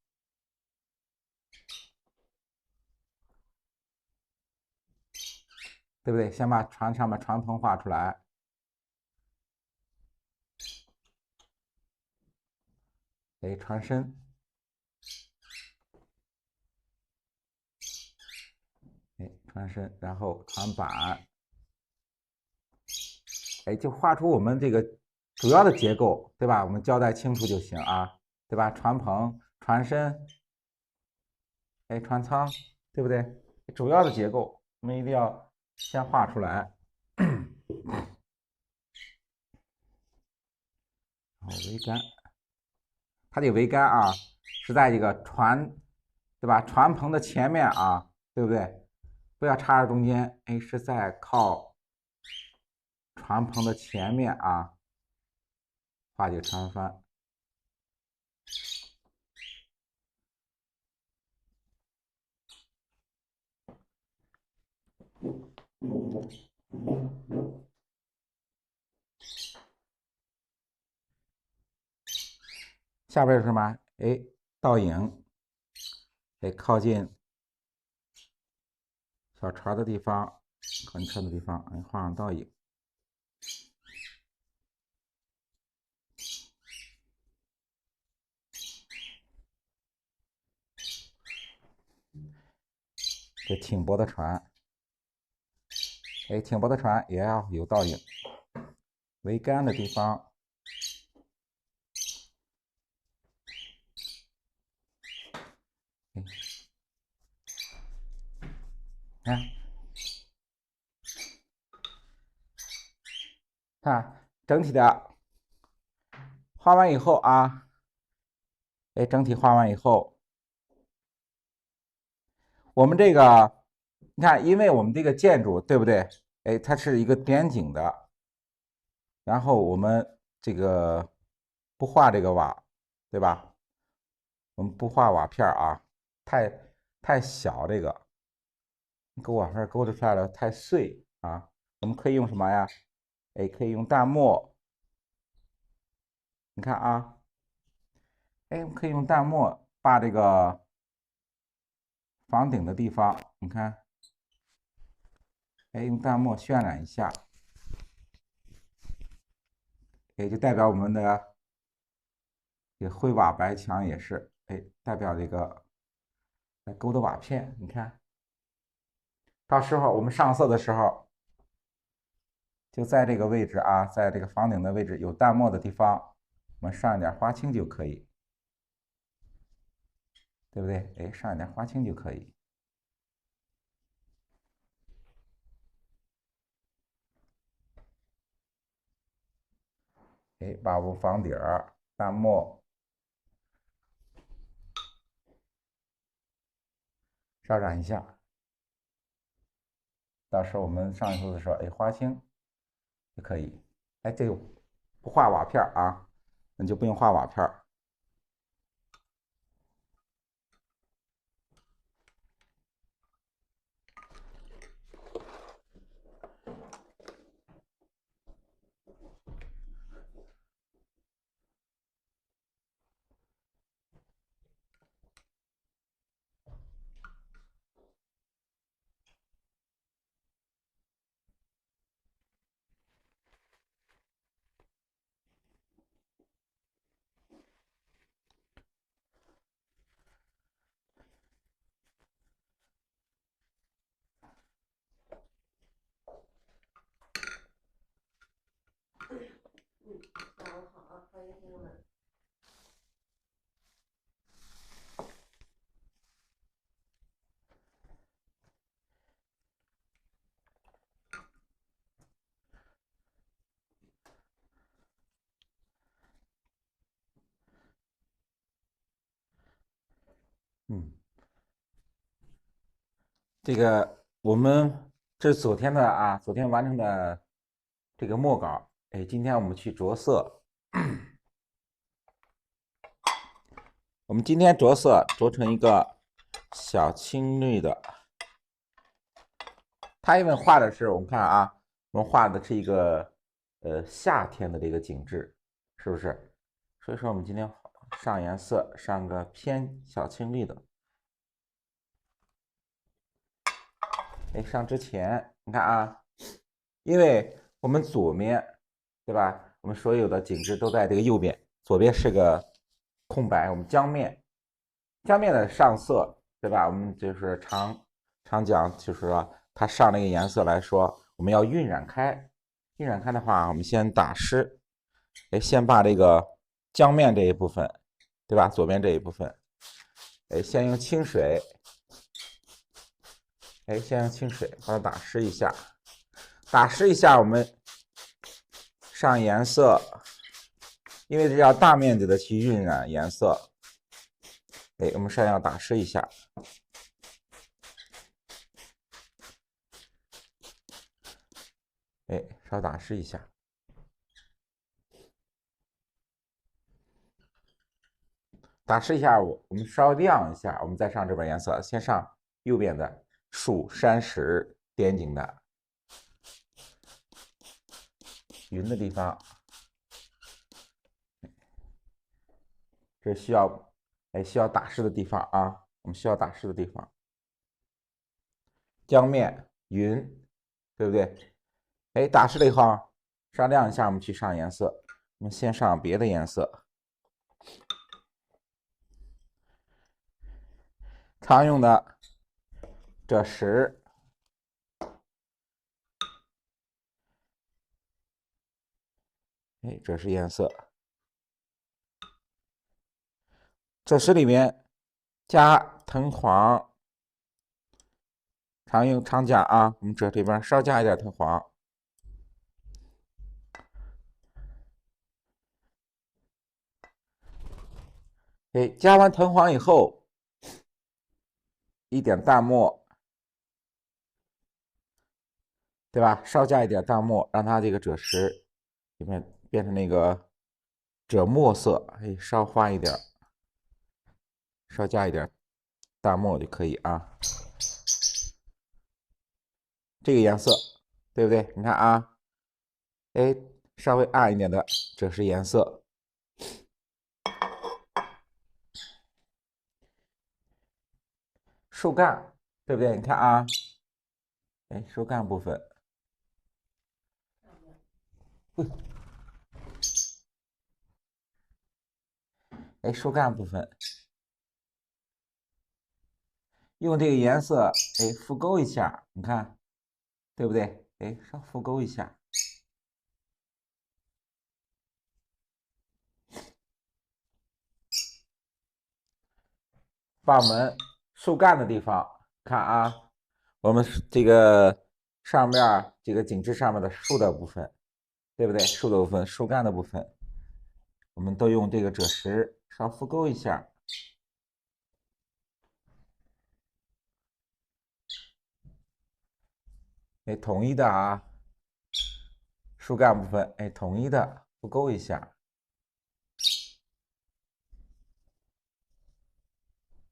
B: 对不对？先把船上面船棚画出来，哎，船身，哎，船身，然后船板，哎，就画出我们这个主要的结构，对吧？我们交代清楚就行啊，对吧？船棚、船身，哎，船舱，对不对？主要的结构我们一定要先画出来。然后桅杆，它这个桅杆啊是在这个船，对吧？船棚的前面啊，对不对？不要插在中间，哎，是在靠船棚的前面啊，画这个船帆。下边是什么？哎，倒影，哎，靠近小船的地方，靠近车的地方，哎，画上倒影。这挺泊的船，哎，挺泊的船也要有倒影。桅杆的地方，哎，看，看整体的画完以后啊，哎，整体画完以后，我们这个，你看，因为我们这个建筑，对不对？哎，它是一个点景的，然后我们这个不画这个瓦，对吧？我们不画瓦片啊，太小，这个勾瓦片勾的出来了太碎啊。我们可以用什么呀？哎，可以用淡墨。你看啊，哎，我们可以用淡墨把这个房顶的地方，你看，哎，用淡墨渲染一下，也就代表我们的这个灰瓦白墙也是，哎，代表这个勾的瓦片。你看，到时候我们上色的时候，就在这个位置啊，在这个房顶的位置有淡墨的地方，我们上一点花青就可以，对不对？哎，上一点花青就可以。哎，把我们房顶淡墨稍染一下，到时候我们上一色的时候，哎，花青就可以。哎，这个不画瓦片啊，那就不用画瓦片。
A: 下午好啊，欢迎朋友们。这个我们这是昨天的啊，昨天完成的这个墨稿。哎，今天我们去着色。
B: 我们今天着色着成一个小青绿的。它因为画的是，我们看啊，我们画的是一个夏天的这个景致，是不是？所以说我们今天上颜色，上个偏小青绿的。哎，上之前你看啊，因为我们左面，对吧？我们所有的景致都在这个右边，左边是个空白，我们江面的上色，对吧？我们就是常讲，就是说它上那个颜色来说，我们要晕染开。晕染开的话，我们先打湿，哎，先把这个江面这一部分，对吧？左边这一部分，哎，先用清水，哎，先用清水把它打湿一下。打湿一下，我们上颜色，因为这要大面积的去晕染颜色，哎，我们先要打湿一下。哎，稍打湿一下。打湿一下，我们稍亮一下，我们再上这边颜色。先上右边的树、山石、点景的云的地方，这需要需要打湿的地方啊，我们需要打湿的地方。江面、云，对不对？哎，打湿了以后，稍亮一下，我们去上颜色。我们先上别的颜色，常用的赭石。哎，赭石颜色，赭石里面加藤黄，常讲啊，我们这边稍加一点藤黄。哎，加完藤黄以后，一点淡墨，对吧？稍加一点淡墨，让它这个赭石里面变成那个赭墨色，哎，稍花一点，稍加一点淡墨就可以啊。这个颜色，对不对？你看啊，哎，稍微暗一点的赭石颜色。树干，对不对？你看啊，哎，树干部分，哎，树干部分，用这个颜色，哎，复勾一下，你看，对不对？哎，稍复勾一下。把我们树干的地方看啊，我们这个上面这个景致上面的树的部分，对不对？树的部分、树干的部分，我们都用这个赭石稍复勾一下。哎，统一的啊，树干部分，哎，统一的复勾一下。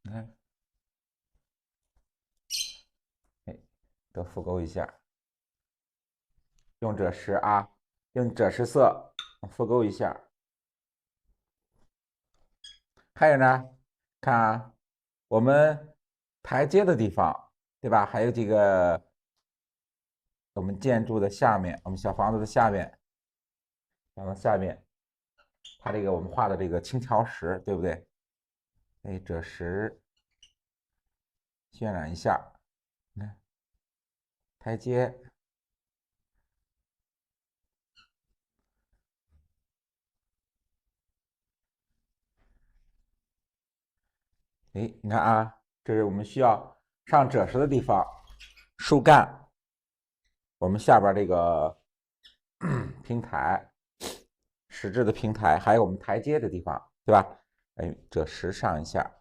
B: 你看，哎，都复勾一下。用赭石啊，用赭石色复勾一下。还有呢，看啊，我们台阶的地方，对吧？还有这个我们建筑的下面，我们小房子的下面，然后下面，它这个我们画的这个青条石，对不对？哎，赭石渲染一下，你看台阶。哎，你看啊，这是我们需要上赭石的地方，树干，我们下边这个平台，石质的平台，还有我们台阶的地方，对吧？哎，赭石上一下，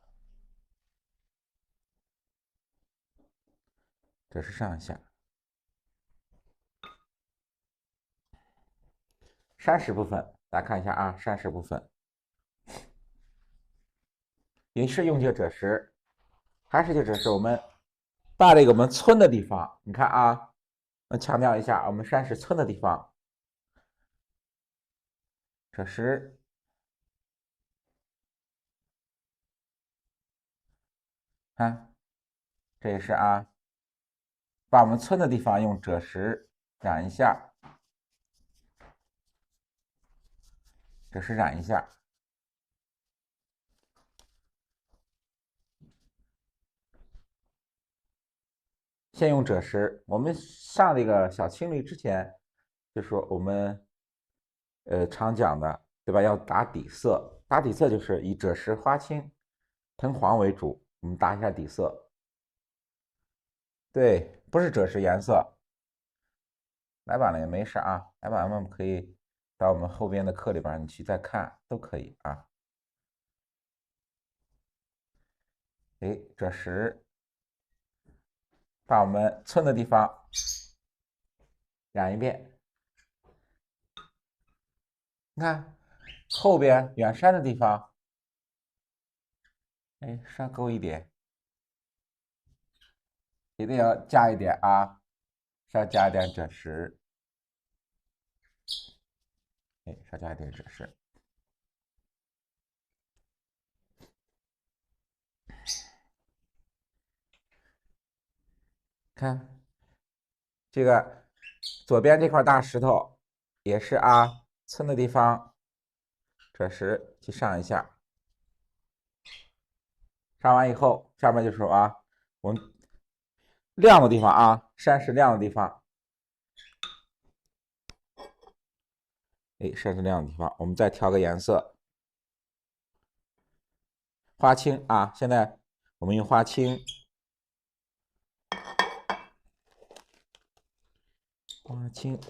B: 赭石上一下。山石部分，大家看一下啊，山石部分，也是用这个赭石，还是这赭石。我们把这个我们村的地方，你看啊，我强调一下，我们山是村的地方，赭石，看，这也是啊，把我们村的地方用赭石染一下，赭石染一下。先用赭石，我们上这个小青绿之前，就说我们常讲的，对吧？要打底色，打底色就是以赭石、花青、藤黄为主，我们打一下底色。对，不是赭石颜色，来晚了也没事啊，来晚了我们可以到我们后边的课里边你去再看都可以啊。哎，赭石，把我们村的地方染一遍。你看后边远山的地方，哎，稍勾一点，一定要加一点啊，稍加一点赭石，哎，稍加一点赭石。看这个左边这块大石头也是啊，村的地方，赭石去上一下。上完以后，下面就是啊，我们亮的地方啊，山石亮的地方，哎，山石亮的地方，我们再调个颜色，花青啊，现在我们用花青，花青，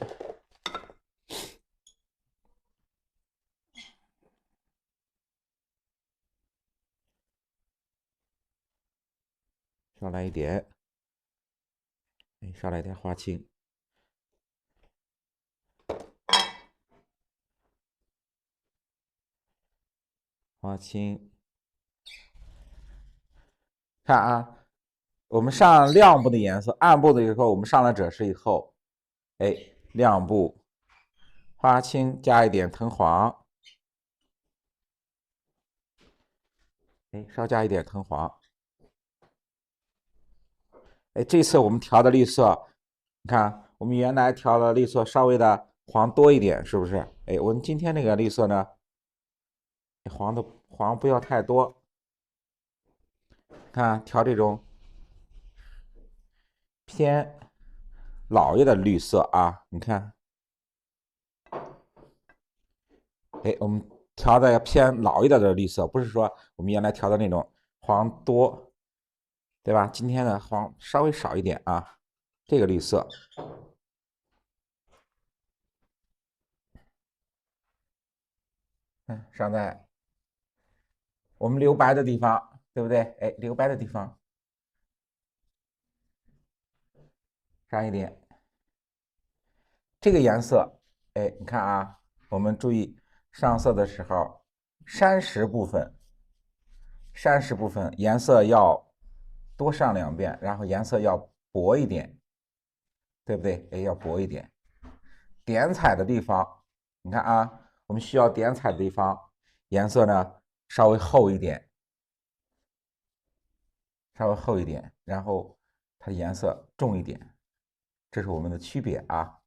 B: 少来一点，哎，少来一点花青。花青，看啊，我们上亮部的颜色，暗部的以后，我们上了赭石以后，哎，亮部，花青加一点藤黄，哎，稍加一点藤黄，哎，这次我们调的绿色，你看，我们原来调的绿色稍微的黄多一点，是不是？哎，我们今天这个绿色呢，黄不要太多，看调这种偏老一点的绿色啊，你看，哎，我们调的偏老一点的绿色，不是说我们原来调的那种黄多，对吧？今天的黄稍微少一点啊，这个绿色。上在我们留白的地方，对不对？哎，留白的地方上一点。这个颜色，哎，你看啊，我们注意上色的时候，山石部分颜色要多上2遍，然后颜色要薄一点，对不对？哎，要薄一点。点彩的地方，你看啊，我们需要点彩的地方，颜色呢稍微厚一点，稍微厚一点，然后它的颜色重一点，这是我们的区别啊。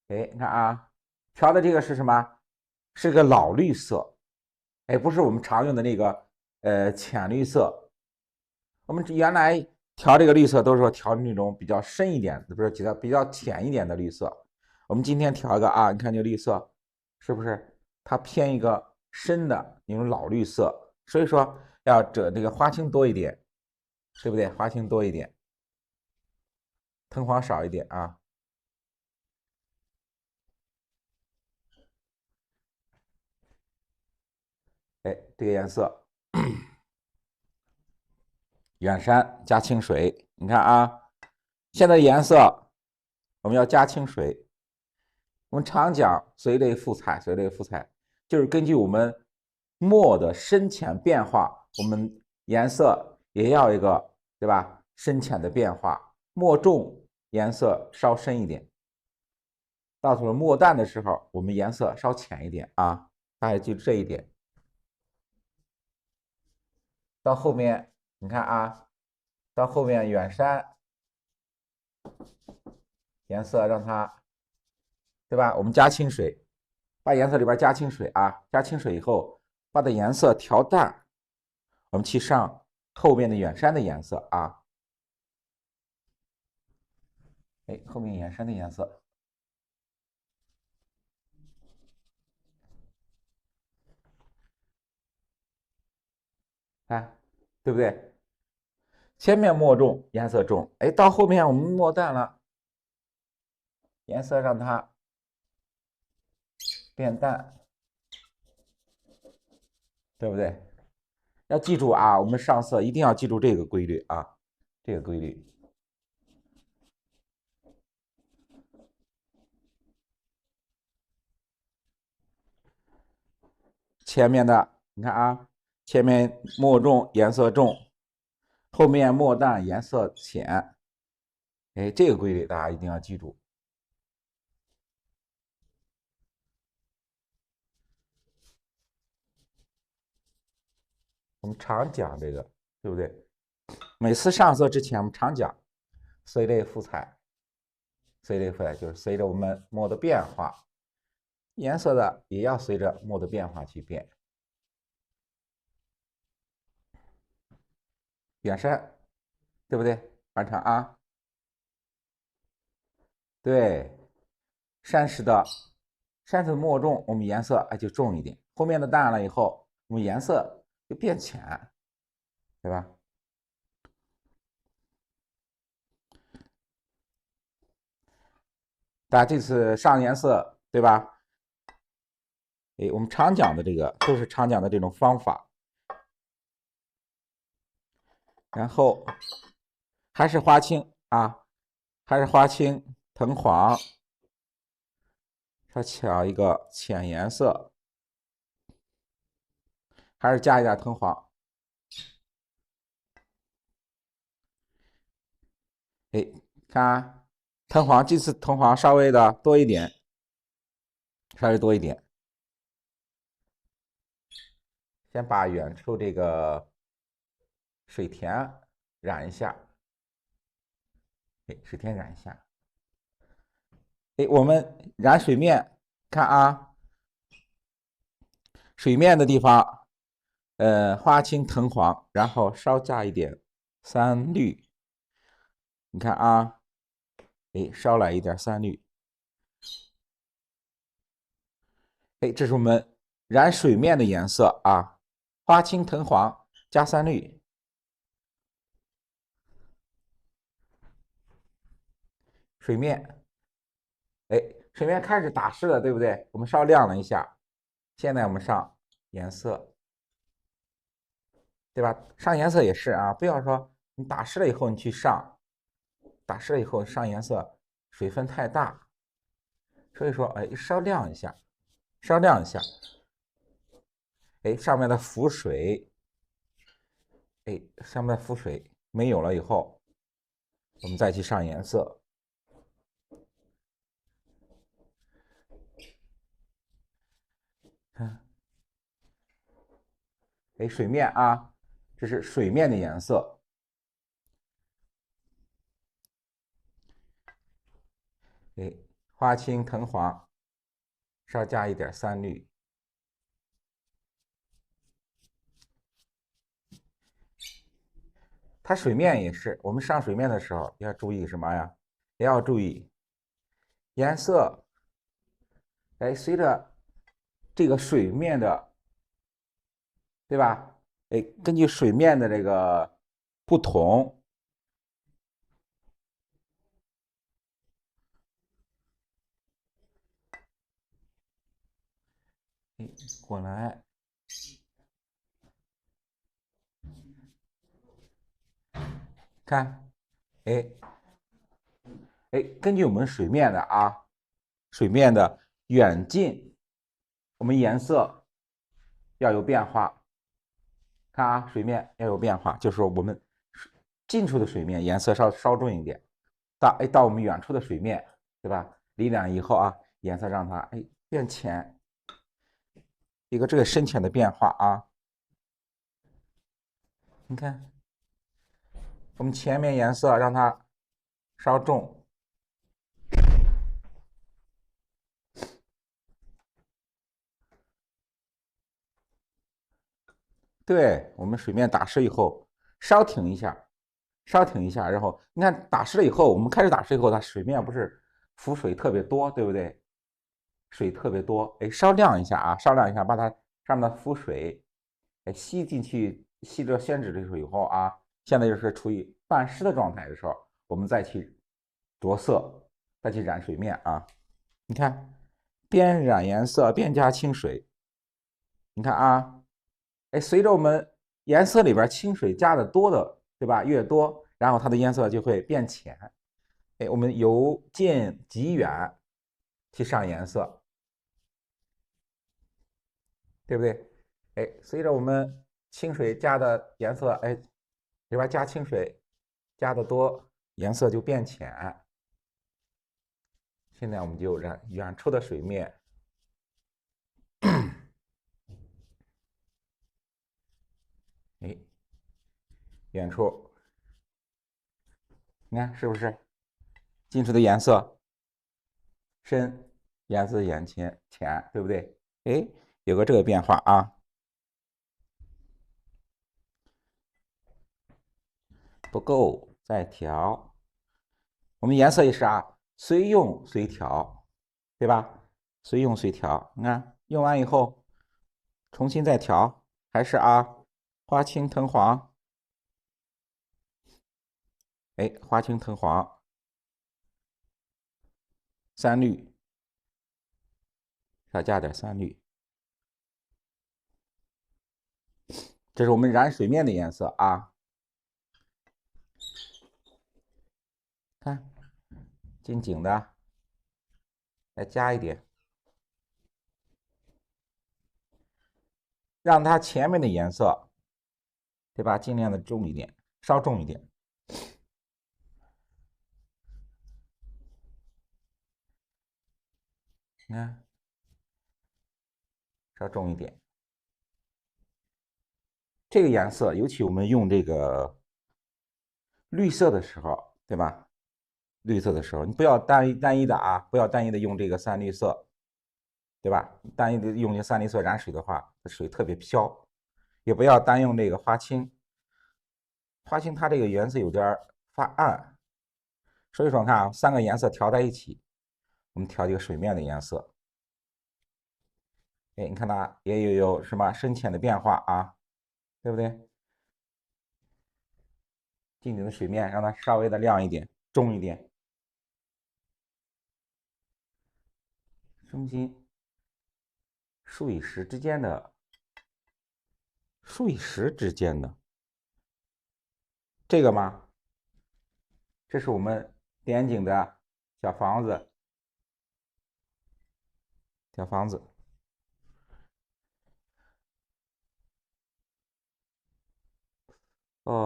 B: 哎，你看啊，调的这个是什么？是个老绿色，哎，不是我们常用的那个浅绿色。我们原来调这个绿色都是说调那种比较深一点，不是比较浅一点的绿色。我们今天调一个啊，你看这个绿色是不是它偏一个深的那种老绿色？所以说要这个花青多一点，对不对？花青多一点，藤黄少一点啊。哎，这个颜色，远山加清水，你看啊，现在颜色我们要加清水。我们常讲随类赋彩，随类赋彩就是根据我们墨的深浅变化，我们颜色也要一个，对吧？深浅的变化，墨重颜色稍深一点，到时候墨淡的时候，我们颜色稍浅一点啊，大家记住这一点。到后面你看啊，到后面远山颜色让它，对吧？我们加清水，把颜色里边加清水啊，加清水以后，把的颜色调淡，我们去上后面的远山的颜色啊。哎，后面远山的颜色，看，对不对？前面墨重，颜色重，哎，到后面我们墨淡了，颜色让它变淡，对不对？要记住啊，我们上色一定要记住这个规律啊，这个规律。前面的你看啊，前面墨重颜色重，后面墨淡颜色浅，哎，这个规律大家一定要记住。我们常讲这个，对不对？每次上色之前，我们常讲随类赋彩，随类赋彩就是随着我们墨的变化，颜色的也要随着墨的变化去变。远山，对不对？完成啊。对，山石的墨重，我们颜色就重一点。后面的淡了以后，我们颜色就变浅，对吧？大家这次上颜色，对吧？哎，我们常讲的这个都是常讲的这种方法。然后还是花青啊，还是花青、藤黄，它抢一个浅颜色，还是加一点藤黄。哎，看啊，藤黄这次藤黄稍微的多一点，稍微多一点。先把远处这个水田染一下，哎，水田染一下。哎，我们染水面，看啊，水面的地方，花青藤黄，然后稍加一点三绿。你看啊，哎，稍来一点三绿。哎，这是我们染水面的颜色啊，花青藤黄加三绿。水面，哎，水面开始打湿了，对不对？我们稍亮了一下，现在我们上颜色，对吧？上颜色也是啊，不要说你打湿了以后你去上，打湿了以后上颜色水分太大，所以说哎，稍亮一下，稍亮一下。哎，上面的浮水，哎，上面的浮水没有了以后，我们再去上颜色。看，哎，水面啊，这是水面的颜色。哎，花青藤黄，稍加一点三绿。它水面也是，我们上水面的时候要注意什么呀？也要注意颜色。哎，随着这个水面的，对吧？哎，根据水面的这个不同，哎，过来，看，哎哎，根据我们水面的啊，水面的远近，我们颜色要有变化。看啊，水面要有变化，就是我们近处的水面颜色稍重一点，到我们远处的水面，对吧？离两以后啊，颜色让它变浅，一个这个深浅的变化啊。你看，我们前面颜色让它稍重，对，我们水面打湿以后稍停一下，然后你看打湿了以后，我们开始打湿以后，它水面不是浮水特别多，对不对？水特别多，稍晾一下啊，把它上面的浮水吸进去，吸着宣纸的时候以后啊，现在就是处于半湿的状态的时候，我们再去着色，再去染水面啊。你看，边染颜色边加清水，你看啊，随着我们颜色里边清水加的多的，对吧？越多，然后它的颜色就会变浅。我们由近及远去上颜色，对不对？随着我们清水加的颜色，里边加清水加的多，颜色就变浅。现在我们就染远处的水面，远处，你看是不是近处的颜色深，颜色眼前浅，对不对？有个这个变化啊，不够再调。我们颜色也是啊，随用随调，对吧？随用随调。你看用完以后，重新再调，还是啊，花青藤黄，花青藤黄，三绿，少加点三绿。这是我们染水面的颜色啊，看近景的，再加一点，让它前面的颜色，对吧？尽量的重一点，稍重一点。你看，稍重一点。这个颜色，尤其我们用这个绿色的时候，对吧？绿色的时候，你不要单一的啊，不要单一的用这个三绿色，对吧？单一的用这三绿色染水的话，水特别飘。也不要单用这个花青，花青它这个颜色有点发暗，所以说看啊，三个颜色调在一起，我们调这个水面的颜色。你看它也有什么深浅的变化啊，对不对？近景的水面让它稍微的亮一点，重一点。中心树与石之间的这个吗？这是我们点景的小房子，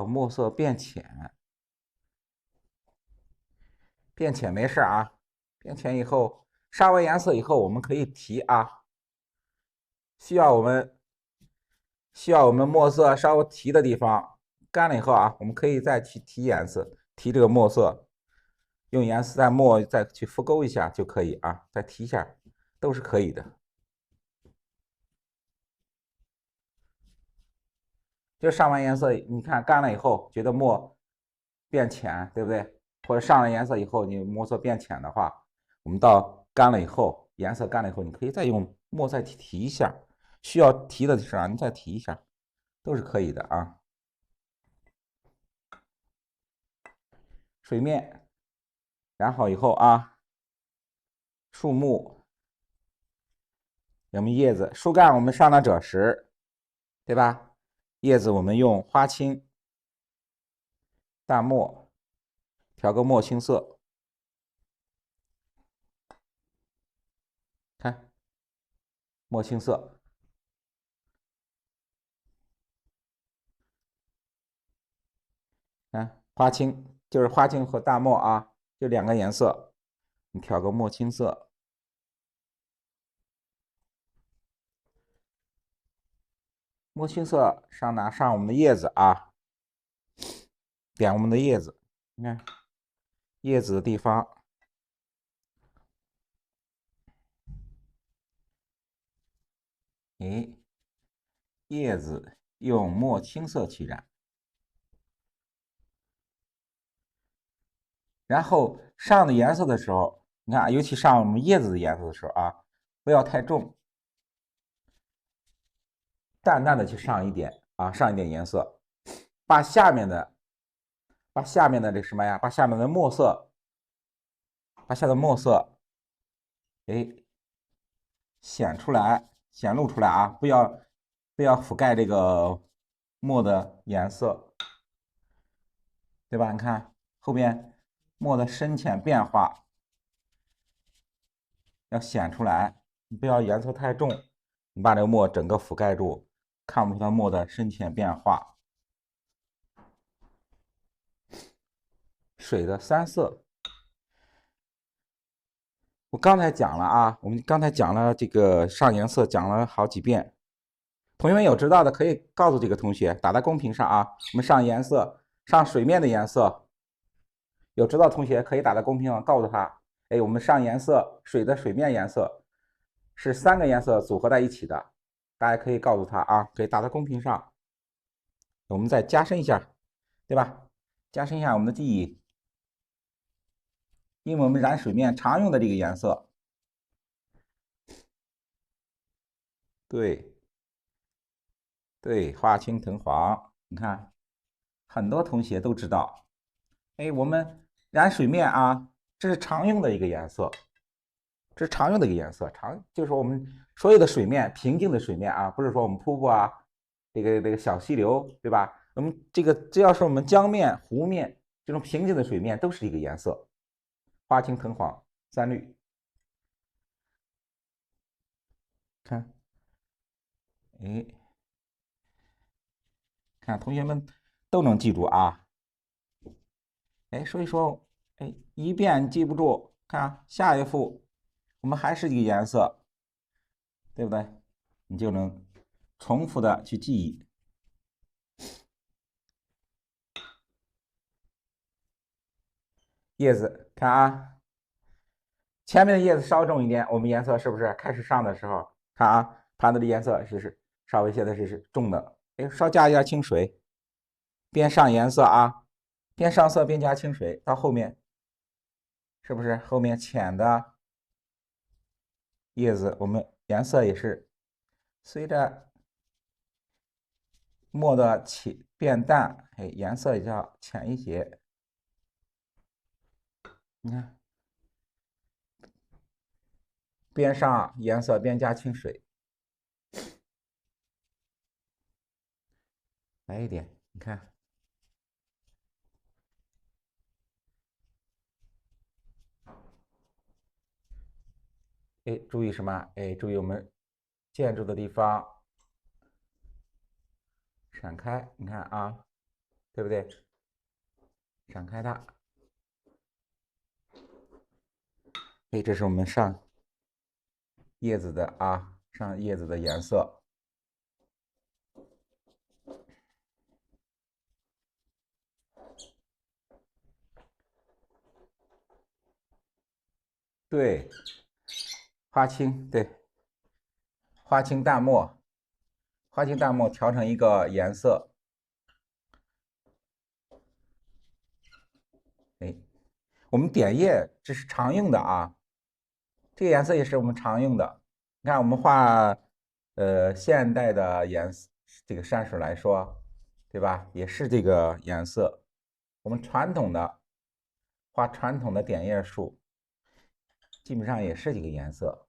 B: 墨色变浅，没事啊，变浅以后上完颜色以后，我们可以提啊，需要我们墨色稍微提的地方，干了以后啊，我们可以再去提颜色，提这个墨色，用颜色在墨再去浮勾一下就可以啊，再提一下都是可以的。就上完颜色，你看干了以后，觉得墨变浅，对不对？或者上了颜色以后，你墨色变浅的话，我们到干了以后，颜色干了以后，你可以再用墨再提一下，需要提的是啊，你再提一下，都是可以的啊。水面染好以后啊，树木，我们叶子，树干我们上了赭石，对吧？叶子我们用花青、淡墨调个墨青色，看墨青色，花青就是花青和大墨啊，就2个颜色，你调个墨青色。墨青色上我们的叶子啊，点我们的叶子，你看叶子的地方，哎，叶子用墨青色去染，然后上的颜色的时候，你看，尤其上我们叶子的颜色的时候啊，不要太重，淡淡的去上一点啊，上一点颜色，把下面的这什么呀？把下面的墨色，哎，显露出来啊！不要覆盖这个墨的颜色，对吧？你看后边墨的深浅变化要显出来，你不要颜色太重，你把这个墨整个覆盖住，看不出它墨的深浅变化。水的3色，我刚才讲了啊，我们刚才讲了这个上颜色，讲了好几遍。同学们有知道的可以告诉这个同学，打在公屏上啊。我们上颜色，上水面的颜色，有知道同学可以打在公屏上告诉他，哎，我们上颜色，水的水面颜色是3个颜色组合在一起的，大家可以告诉他啊，可以打在公屏上。我们再加深一下，对吧？加深一下我们的记忆，因为我们染水面常用的这个颜色，对，花青藤黄，你看很多同学都知道。哎，我们染水面啊，这是常用的一个颜色，就是说我们所有的水面，平静的水面啊，不是说我们瀑布啊，这个小溪流，对吧？我们这个只要是我们江面、湖面这种平静的水面，都是一个颜色，花青藤黄3绿。看，哎，看同学们都能记住啊。哎，所以说，哎，一遍记不住，看下一幅，我们还是一个颜色，对不对？你就能重复的去记忆。叶子，看啊，前面的叶子稍重一点，我们颜色是不是开始上的时候，看啊，盘子的颜色是稍微现在是重的，哎，稍加一点清水，边上颜色啊，边上色边加清水，到后面是不是后面浅的叶子，我们颜色也是随着墨的变淡，哎，颜色也要浅一些。你看，边上颜色边加清水，来一点，你看，哎，注意什么？哎，注意我们建筑的地方闪开，你看啊，对不对？闪开它，哎，这是我们上叶子的啊，上叶子的颜色。对，花青，对，花青淡墨，花青淡墨调成一个颜色，哎，我们点叶这是常用的啊，这个颜色也是我们常用的。你看我们画现代的这个山水来说，对吧？也是这个颜色。我们传统的画传统的点叶树，基本上也是这个颜色。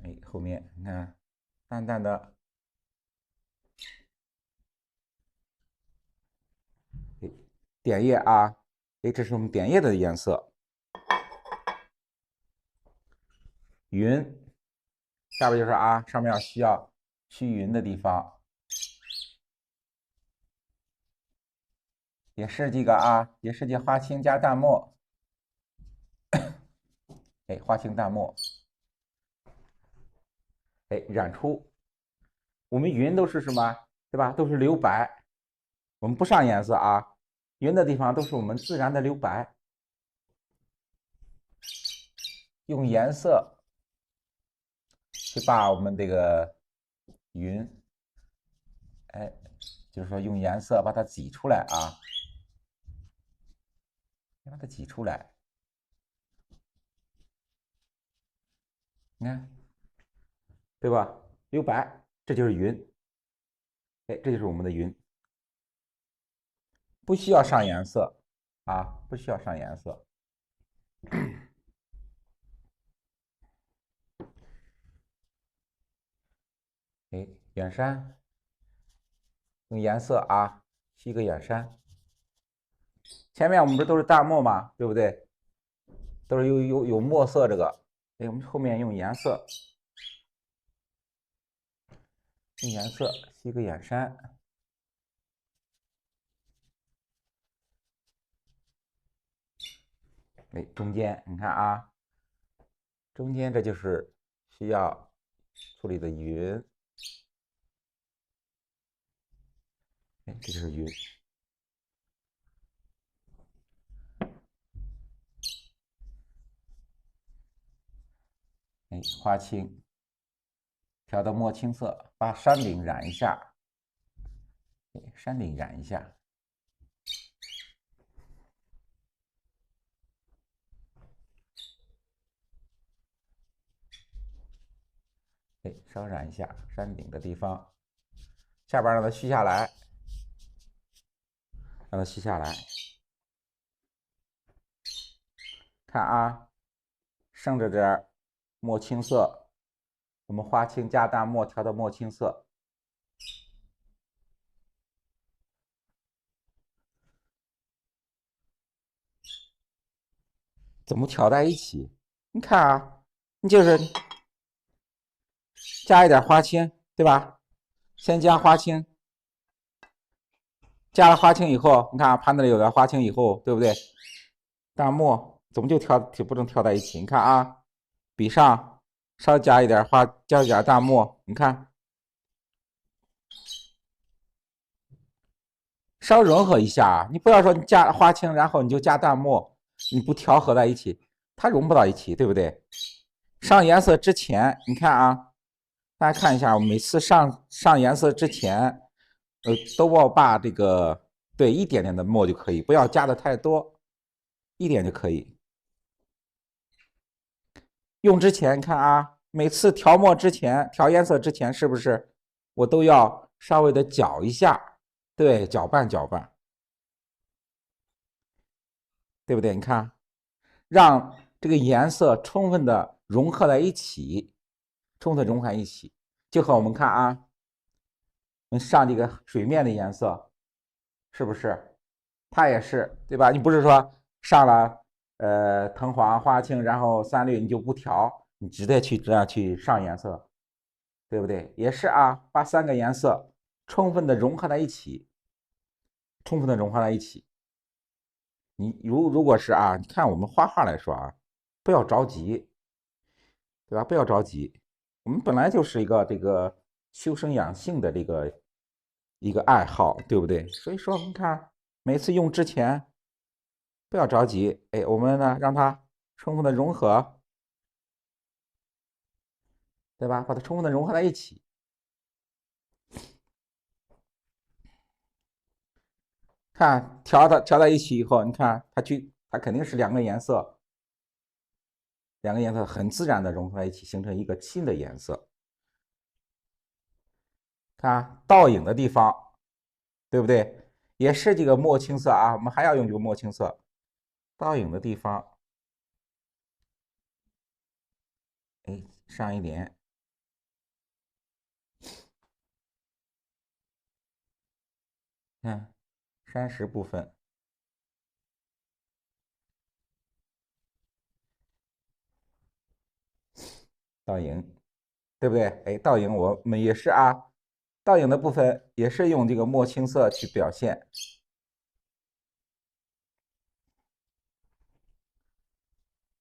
B: 哎，后面你看，淡淡的，哎，点叶啊，哎，这是我们点叶的颜色。云，下边就是啊，上面需要虚云的地方。也是这个啊，也是这花青加淡墨，哎，花青淡墨，哎，染出。我们云都是什么，对吧？都是留白，我们不上颜色啊，云的地方都是我们自然的留白，用颜色去把我们这个云，哎，就是说用颜色把它挤出来啊，把它挤出来，你看，对吧？留白，这就是云，哎，这就是我们的云，不需要上颜色啊，不需要上颜色。哎，远山，用颜色啊，吸一个远山。前面我们不都是淡墨嘛，对不对？都是有墨色这个，哎，我们后面用颜色，用颜色吸个远山。哎，中间你看啊，中间这就是需要处理的云，哎，这就是云。哎，花青，调到墨青色，把山顶染一下，哎，山顶染一下。哎，稍染一下山顶的地方，下边让它虚下来，让它虚下来。看啊，剩着点墨青色，我们花青加淡墨调的墨青色。怎么调在一起？你看啊，你就是加一点花青，对吧？先加花青，加了花青以后，你看啊盘子里有点花青以后，对不对？淡墨怎么就不能调在一起？你看啊，笔上稍加一点加一点淡墨，你看稍融合一下。你不要说你加花青，然后你就加淡墨，你不调和在一起，它融不到一起，对不对？上颜色之前，你看啊，大家看一下，我每次上颜色之前，都要把这个对一点点的墨就可以，不要加的太多，一点就可以。用之前看啊，每次调墨之前、调颜色之前，是不是我都要稍微的搅一下？对，搅拌搅拌，对不对？你看，让这个颜色充分的融合在一起，充分融合在一起，就和我们看啊，我们上这个水面的颜色，是不是？它也是，对吧？你不是说上了藤黄、花青，然后三绿你就不调，你直接去这样去上颜色，对不对？也是啊，把三个颜色充分的融合在一起，充分的融合在一起。你如果是啊，你看我们画画来说啊，不要着急，对吧？不要着急，我们本来就是一个这个修身养性的一个爱好，对不对？所以说，你看每次用之前不要着急，哎，我们呢让它充分的融合，对吧？把它充分的融合在一起。看调在一起以后，你看它肯定是两个颜色，很自然的融合在一起，形成一个新的颜色。看倒影的地方，对不对？也是这个墨青色啊，我们还要用这个墨青色。倒影的地方，哎，上一点，看山石部分，倒影，对不对？哎，倒影我们也是啊，倒影的部分也是用这个墨青色去表现。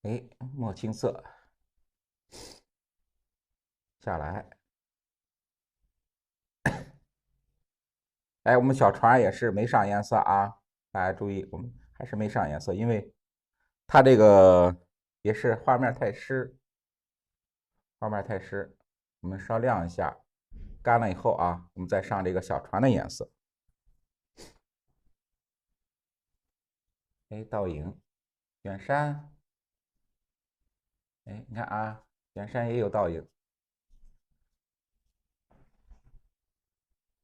B: 哎，墨青色下来。哎，我们小船也是没上颜色啊，大家注意，我们还是没上颜色，因为它这个也是画面太湿，画面太湿，我们稍亮一下，干了以后啊，我们再上这个小船的颜色。哎，倒影，远山，哎，你看啊，远山也有倒影，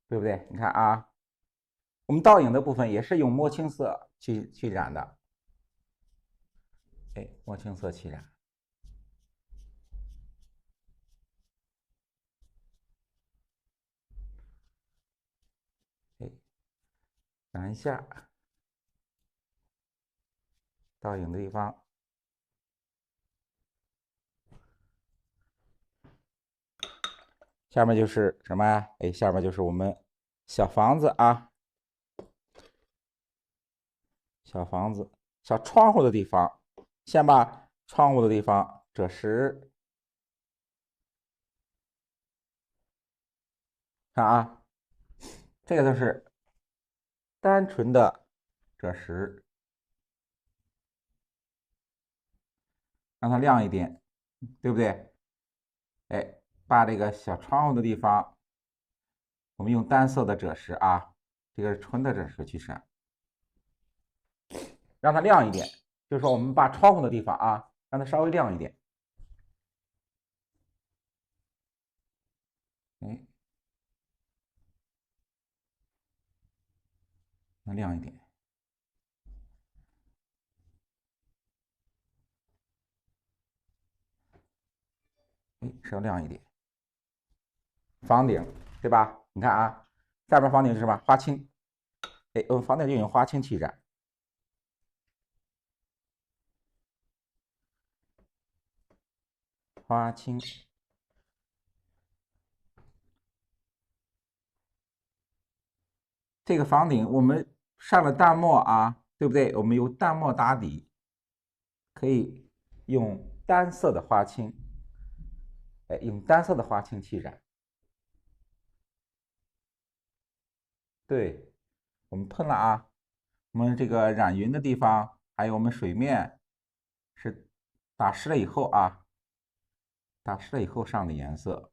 B: 对不对？你看啊，我们倒影的部分也是用墨青色去染的，哎，墨青色去染。哎，染一下倒影的地方。下面就是什么呀？哎，下面就是我们小房子啊，小房子，小窗户的地方，先把窗户的地方赭石，看啊，这个就是单纯的赭石，让它亮一点，对不对？哎，把这个小窗户的地方，我们用单色的赭石啊，这个是纯的赭石去闪，让它亮一点。就是说，我们把窗户的地方啊，让它稍微亮一点。哎，能亮一点。哎，稍亮一点。房顶，对吧？你看啊，下边房顶是什么？花青。哎，我们房顶就用花青去染。花青。这个房顶我们上了淡墨啊，对不对？我们用淡墨打底，可以用单色的花青。哎，用单色的花青去染。对，我们喷了啊。我们这个染云的地方，还有我们水面是打湿了以后啊，打湿了以后上的颜色。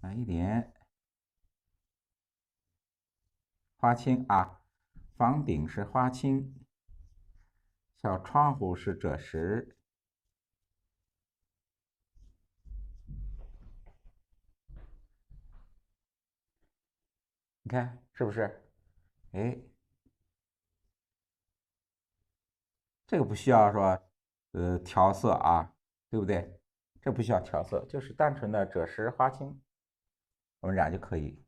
B: 来一点花青啊，房顶是花青，小窗户是赭石。你看是不是？哎，这个不需要说调色啊，对不对？这不需要调色，就是单纯的赭石花青，我们染就可以。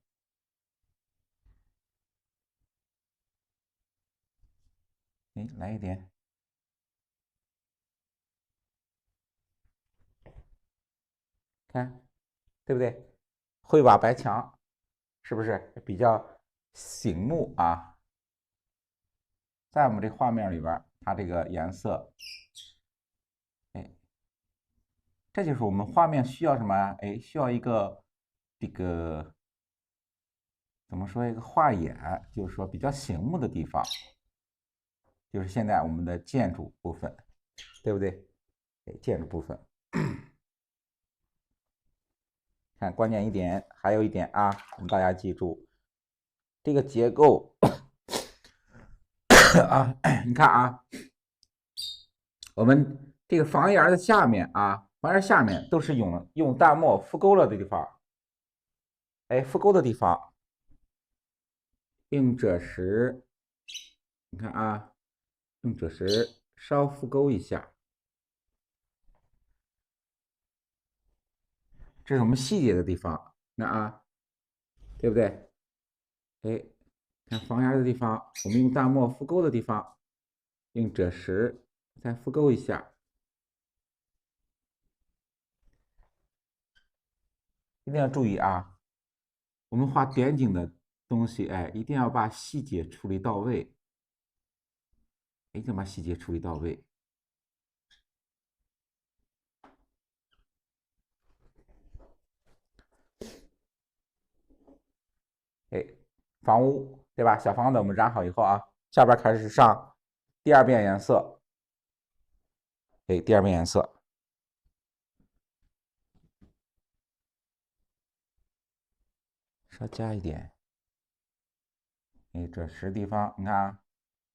B: 哎，来一点，看，对不对？灰瓦白墙，是不是比较醒目啊？在我们这画面里边，它这个颜色，哎，这就是我们画面需要什么呀？哎，需要一个这个怎么说一个画眼，就是说比较醒目的地方，就是现在我们的建筑部分，对不对？哎，建筑部分，看关键一点，还有一点啊，我们大家记住，这个结构啊，你看啊，我们这个房檐的下面啊，房檐下面都是用淡墨敷勾了的地方，哎，敷勾的地方用赭石，你看啊，用赭石稍敷勾一下，这是我们细节的地方，那啊，对不对？哎，看房檐的地方，我们用淡墨敷勾的地方，用赭石再敷勾一下，一定要注意啊，我们画点景的东西，哎，一定要把细节处理到位，一定要把细节处理到位。哎，房屋对吧？小房子我们染好以后啊，下边开始上第二遍颜色，哎，第二遍颜色。稍加一点，哎，这10地方，你看啊，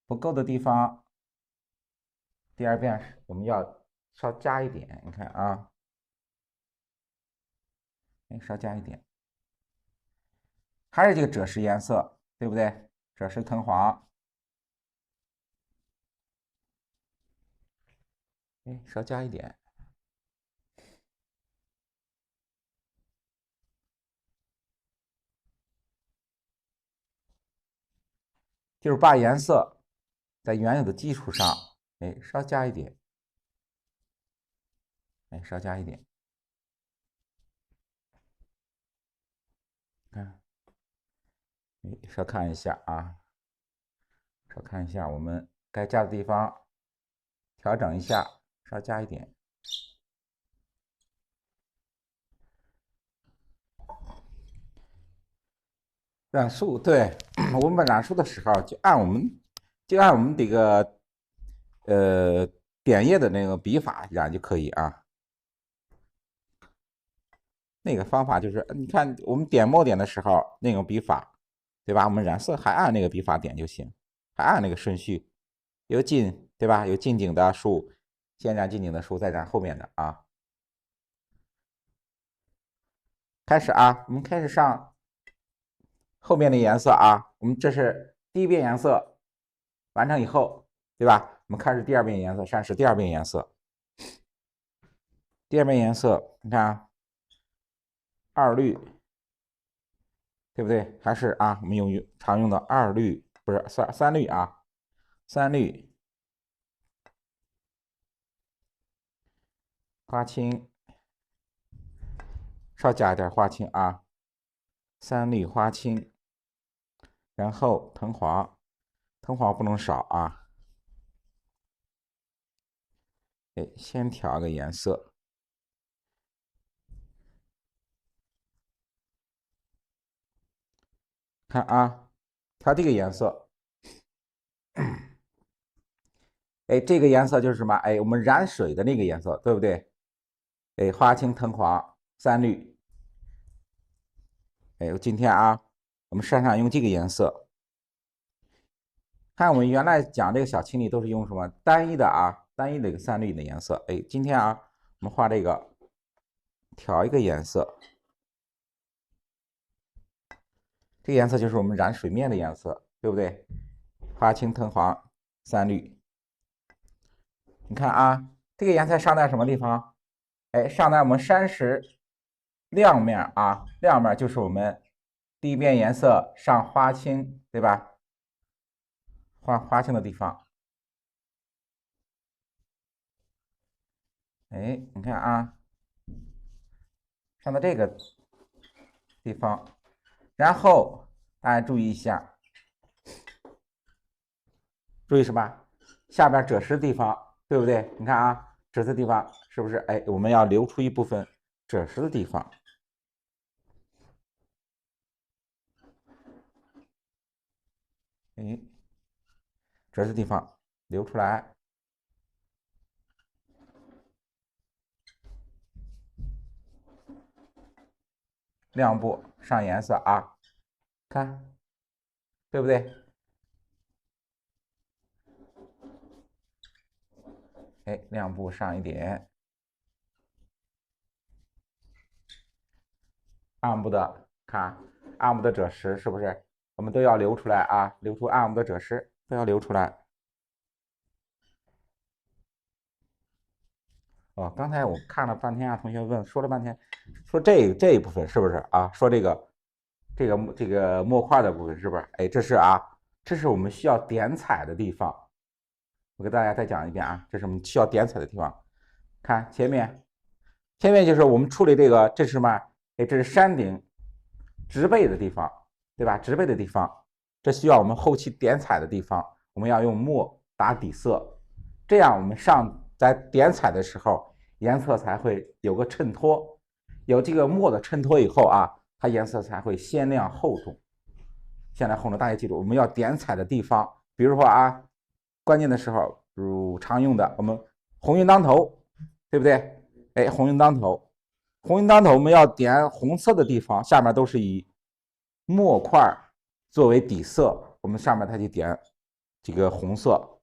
B: 不够的地方，第二遍我们要稍加一点，你看啊，哎，稍加一点，还是这个赭石颜色，对不对？赭石藤黄，哎，稍加一点，就是把颜色在原有的基础上，哎，稍加一点，哎，稍加一点，看，哎，稍看一下啊，稍看一下我们该加的地方，调整一下，稍加一点。染树，对，我们染树的时候就按我们这个点页的那个笔法染就可以啊。那个方法就是，你看我们点墨点的时候那种笔法，对吧？我们染色还按那个笔法点就行，还按那个顺序，有近，对吧？有近景的树，先染近景的树，再染后面的啊。开始啊，我们开始上后面的颜色啊。我们这是第一遍颜色完成以后，对吧？我们开始第二遍颜色，上是第二遍颜色。第二遍颜色，你看啊，二绿，对不对？还是啊，我们常用的二绿，不是三绿啊，三绿，花青，稍加一点花青啊，三绿花青，然后藤黄，藤黄不能少啊。哎，先调个颜色。看啊，调这个颜色，哎，这个颜色就是什么？哎，我们染水的那个颜色，对不对？哎，花青、藤黄、三绿。哎，今天啊，我们身上用这个颜色。看我们原来讲这个小青泥都是用什么单一的啊，单一的一个三绿的颜色。哎，今天啊，我们画这个，调一个颜色。这个颜色就是我们染水面的颜色，对不对？花青、藤黄、三绿。你看啊，这个颜色上在什么地方？哎，上在我们山石亮面啊，亮面就是我们第一遍颜色上花青，对吧？花青的地方。哎，你看啊，上到这个地方，然后大家注意一下，注意什么？下边赭石地方，对不对？你看啊，赭石地方是不是？哎，我们要留出一部分赭石的地方。哎，赭石地方留出来。亮部上颜色啊，看，对不对？哎，亮部上一点，暗部的看，暗部的赭石是不是？我们都要留出来啊，留出暗部的赭石都要留出来。哦，刚才我看了半天啊，同学问说了半天，说这一部分是不是啊？说这个墨块的部分是不是？哎，这是我们需要点彩的地方。我给大家再讲一遍啊，这是我们需要点彩的地方。看前面就是我们处理这个，这是什么？哎，这是山顶植被的地方，对吧？植被的地方，这需要我们后期点彩的地方，我们要用墨打底色，这样我们在点彩的时候，颜色才会有个衬托，有这个墨的衬托以后啊，它颜色才会鲜亮厚重。先来后呢，大家记住，我们要点彩的地方，比如说啊，关键的时候，如常用的，我们红运当头，对不对？哎，红运当头，红运当头，我们要点红色的地方，下面都是以墨块作为底色，我们上面它就点这个红色。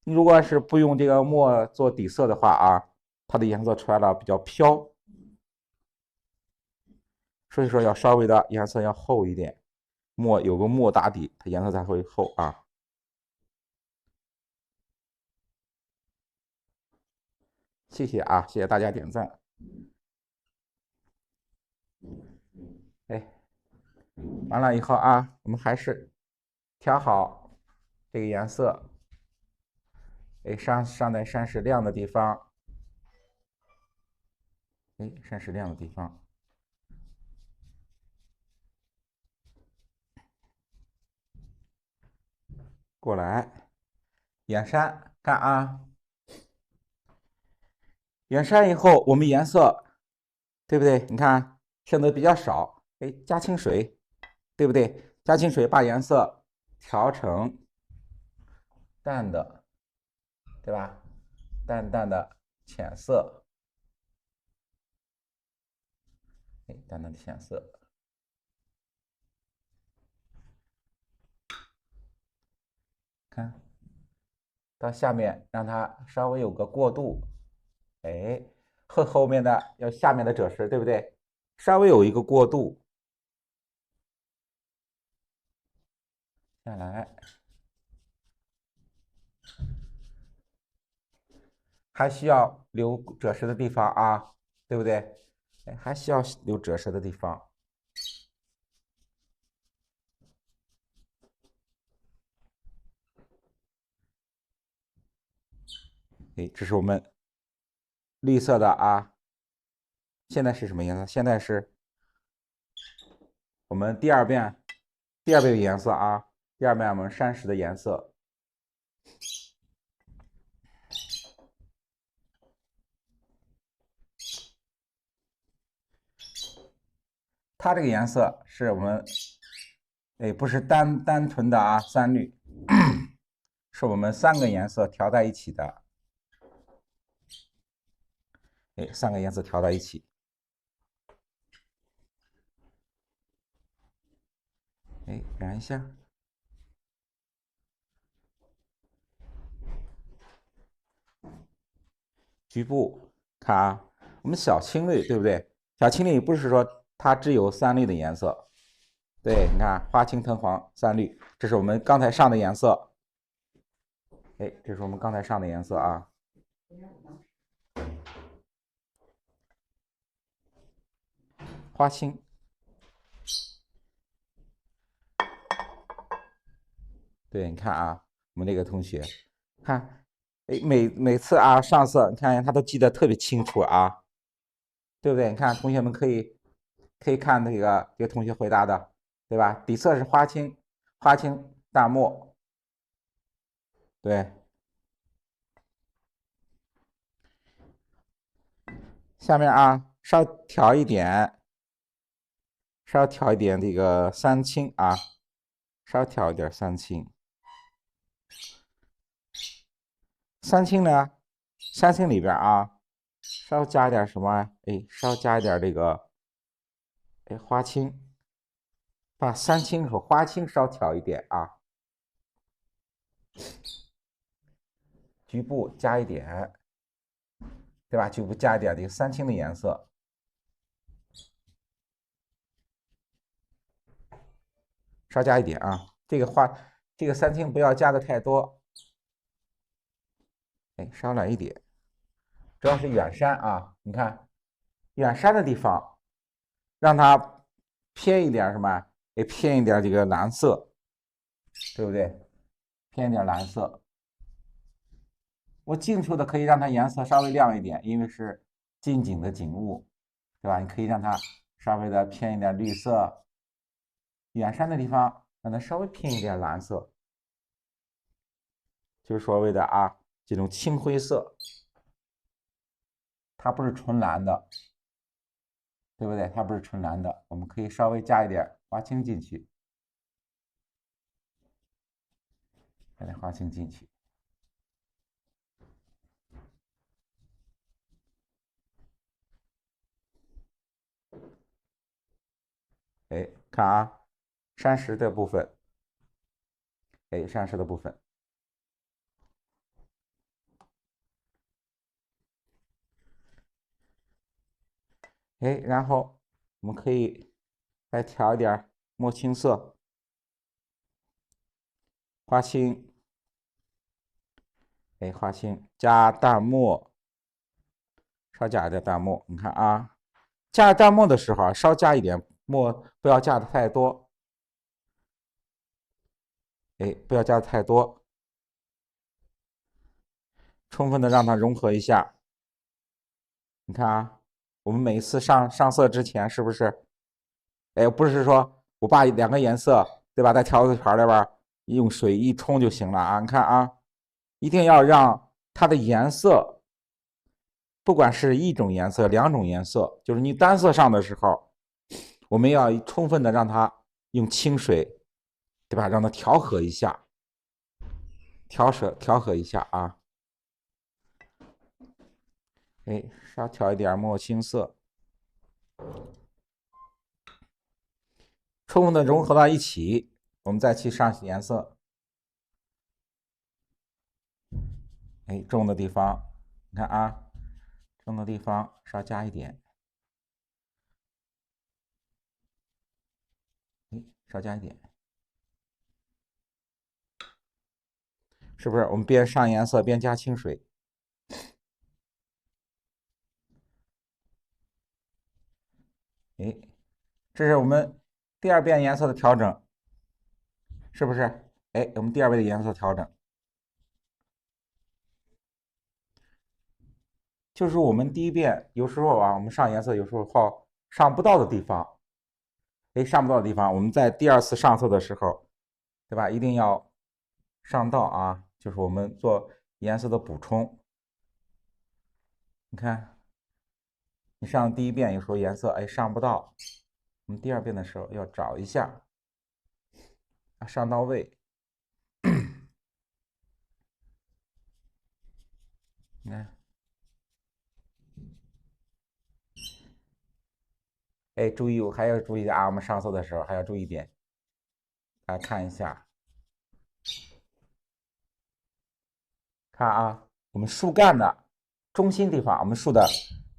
B: 如果是不用这个墨做底色的话啊，它的颜色出来了比较飘，所以说要稍微的颜色要厚一点，墨有个墨打底，它颜色才会厚啊。谢谢啊，谢谢大家点赞。哎，完了以后啊，我们还是调好这个颜色，哎，上在山石亮的地方，哎，山石亮的地方。过来，远山，看啊，远山以后，我们颜色，对不对？你看剩的比较少，哎，加清水，对不对？加清水把颜色调成淡的，对吧？淡淡的浅色，哎，淡淡的浅色。看到下面，让它稍微有个过渡，哎，后面的要下面的褶石，对不对？稍微有一个过渡下来，还需要留褶石的地方啊，对不对？哎，还需要留褶石的地方。哎，这是我们绿色的啊。现在是什么颜色？现在是我们第二遍的颜色啊。第二遍我们山石的颜色。它这个颜色是我们，哎，不是单纯的啊三绿，是我们3个颜色调在一起的。哎，3个颜色调在一起。哎，染一下。局部看啊，我们小青绿对不对？小青绿不是说它只有3绿的颜色，对，你看花青藤黄3绿，这是我们刚才上的颜色。哎，这是我们刚才上的颜色啊。花青，对，你看啊，我们这个同学，看，哎，每次啊上色，你看他都记得特别清楚啊，对不对？你看同学们可以看这个同学回答的，对吧？底色是花青大墨，对。下面啊，稍调一点这个三青啊，稍调一点三青。三青呢，三青里边啊，稍加一点什么？哎，稍加一点这个，哎，花青，把三青和花青稍调一点啊，局部加一点，对吧？局部加一点这个三青的颜色，稍加一点啊。这个三青不要加的太多，哎，稍来一点。主要是远山啊，你看远山的地方，让它偏一点什么？也偏一点这个蓝色，对不对？偏一点蓝色。我近处的可以让它颜色稍微亮一点，因为是近景的景物，对吧？你可以让它稍微的偏一点绿色。远山的地方让它稍微偏一点蓝色，就是所谓的啊这种青灰色，它不是纯蓝的。对不对？它不是纯蓝的，我们可以稍微加一点花青进去，加点花青进去。哎，看啊，山石的部分，哎，山石的部分。哎，然后我们可以再调一点墨青色，花青，哎，花青加淡墨，稍加一点淡墨。你看啊，加淡墨的时候啊，稍加一点墨，不要加的太多。哎，不要加的太多，充分的让它融合一下。你看啊，我们每一次上色之前是不是？哎，不是说我把两个颜色，对吧？在调色盘里边用水一冲就行了啊！你看啊，一定要让它的颜色，不管是一种颜色、两种颜色，就是你单色上的时候，我们要充分的让它用清水，对吧？让它调和一下，调和一下啊！哎，稍调一点墨青色。充分的融合到一起，我们再去上颜色。哎，重的地方，你看啊，重的地方稍加一点，哎，稍加一点，是不是？我们边上颜色边加清水。哎，这是我们第二遍颜色的调整，是不是？哎，我们第二遍的颜色调整。就是我们第一遍有时候啊，我们上颜色有时候上不到的地方，哎，上不到的地方，我们在第二次上色的时候，对吧？一定要上到啊，就是我们做颜色的补充。你看，你上第一遍有时候颜色哎上不到，我们第二遍的时候要找一下，上到位。你看。哎，注意，我还要注意啊！我们上色的时候还要注意一点，大家看一下，看啊，我们树干的中心地方，我们树的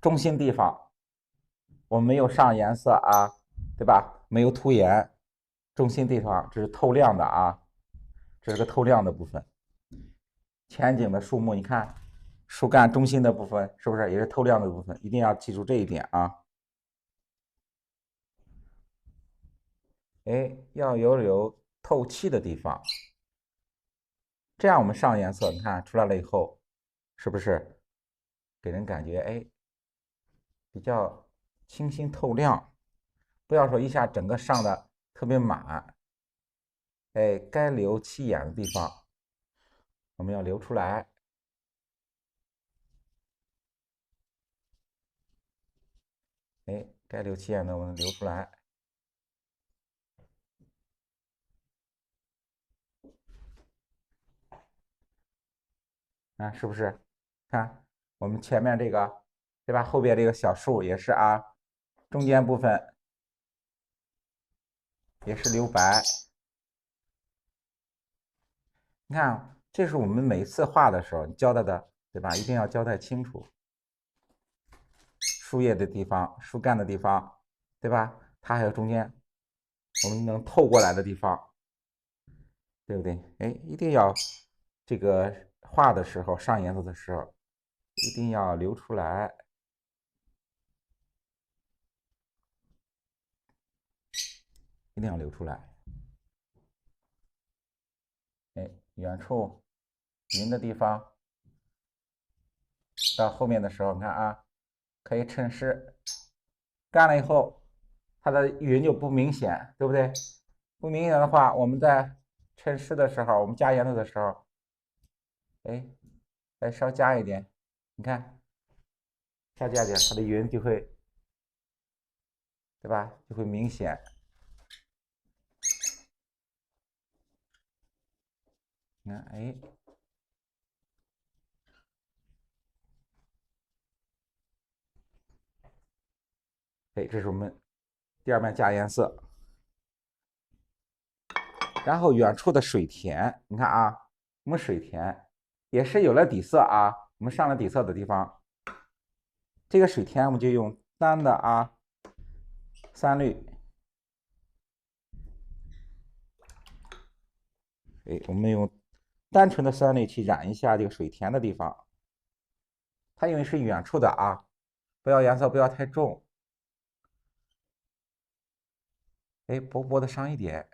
B: 中心地方，我们没有上颜色啊，对吧？没有涂颜，中心地方这是透亮的啊，这是个透亮的部分。前景的树木，你看树干中心的部分是不是也是透亮的部分？一定要记住这一点啊！哎，要有透气的地方。这样我们上颜色，你看出来了以后，是不是给人感觉哎比较清新透亮？不要说一下整个上的特别满，哎，该留气眼的地方我们要留出来。哎，该留气眼的我们留出来。啊，是不是？看我们前面这个，对吧？后边这个小树也是啊，中间部分也是留白。你看，这是我们每次画的时候你交代的，对吧？一定要交代清楚。树叶的地方、树干的地方，对吧？它还有中间我们能透过来的地方，对不对？哎，一定要这个画的时候、上颜色的时候，一定要留出来。一定要留出来。哎，远处云的地方，到后面的时候，你看啊，可以趁湿，干了以后，它的云就不明显，对不对？不明显的话，我们在趁湿的时候，我们加颜色的时候，哎，再稍加一点，你看，稍加一点，它的云就会对吧？就会明显。你看，哎，哎，这是我们第二遍加颜色。然后远处的水田，你看啊，我们水田也是有了底色啊，我们上了底色的地方，这个水田我们就用单的啊3绿，哎，我们用单纯的3绿去染一下这个水田的地方，它因为是远处的啊，不要颜色不要太重，哎，薄薄的上一点，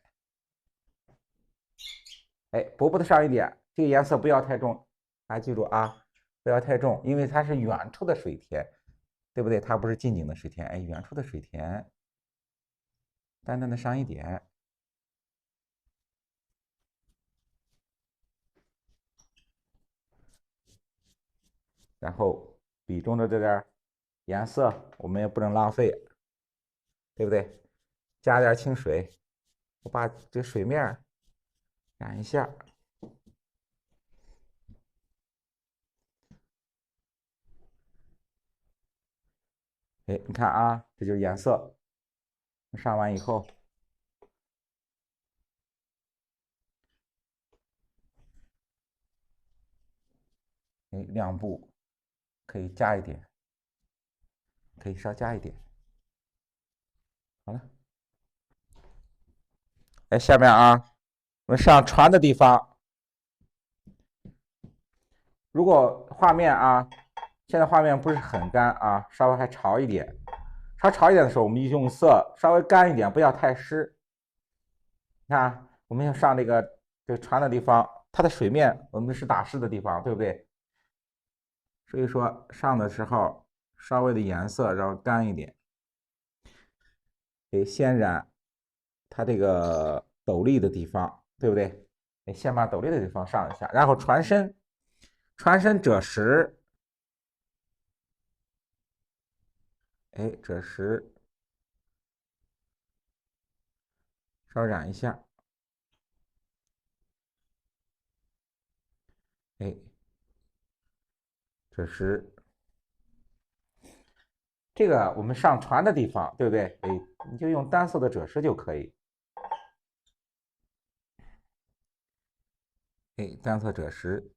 B: 哎，薄薄的上一点，这个颜色不要太重，大家记住啊，不要太重，因为它是远处的水田，对不对？它不是近景的水田，哎，远处的水田，淡淡的上一点，然后笔中的这点颜色我们也不能浪费，对不对？加点清水，我把这水面染一下。哎，你看啊，这就是颜色。上完以后，哎，亮部可以加一点，可以稍加一点。好了，哎，下面啊，我们上船的地方，如果画面啊，现在画面不是很干啊，稍微还潮一点，稍潮一点的时候，我们用色稍微干一点，不要太湿。你看，我们要上这个船的地方，它的水面我们是打湿的地方，对不对？所以说上的时候稍微的颜色要干一点，得先染它这个斗笠的地方，对不对？先把斗笠的地方上一下，然后船身赭石，哎，赭石稍染一下，哎，赭石。这个我们上船的地方，对不对？哎，你就用单色的赭石就可以。哎，单色赭石。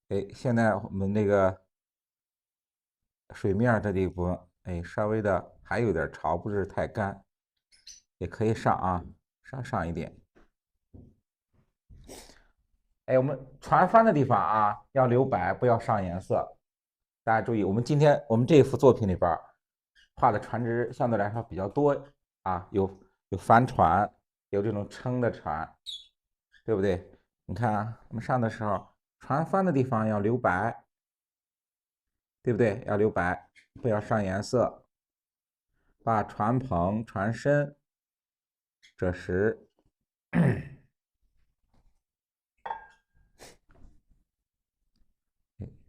B: 哎，现在我们那个水面这地方，哎，稍微的还有点潮，不是太干，也可以上啊，上一点。哎，我们船帆的地方啊，要留白，不要上颜色。大家注意，我们这幅作品里边画的船只相对来说比较多啊，有帆船，有这种撑的船，对不对？你看啊，我们上的时候，船帆的地方要留白，对不对？要留白，不要上颜色。把船篷、船身赭石，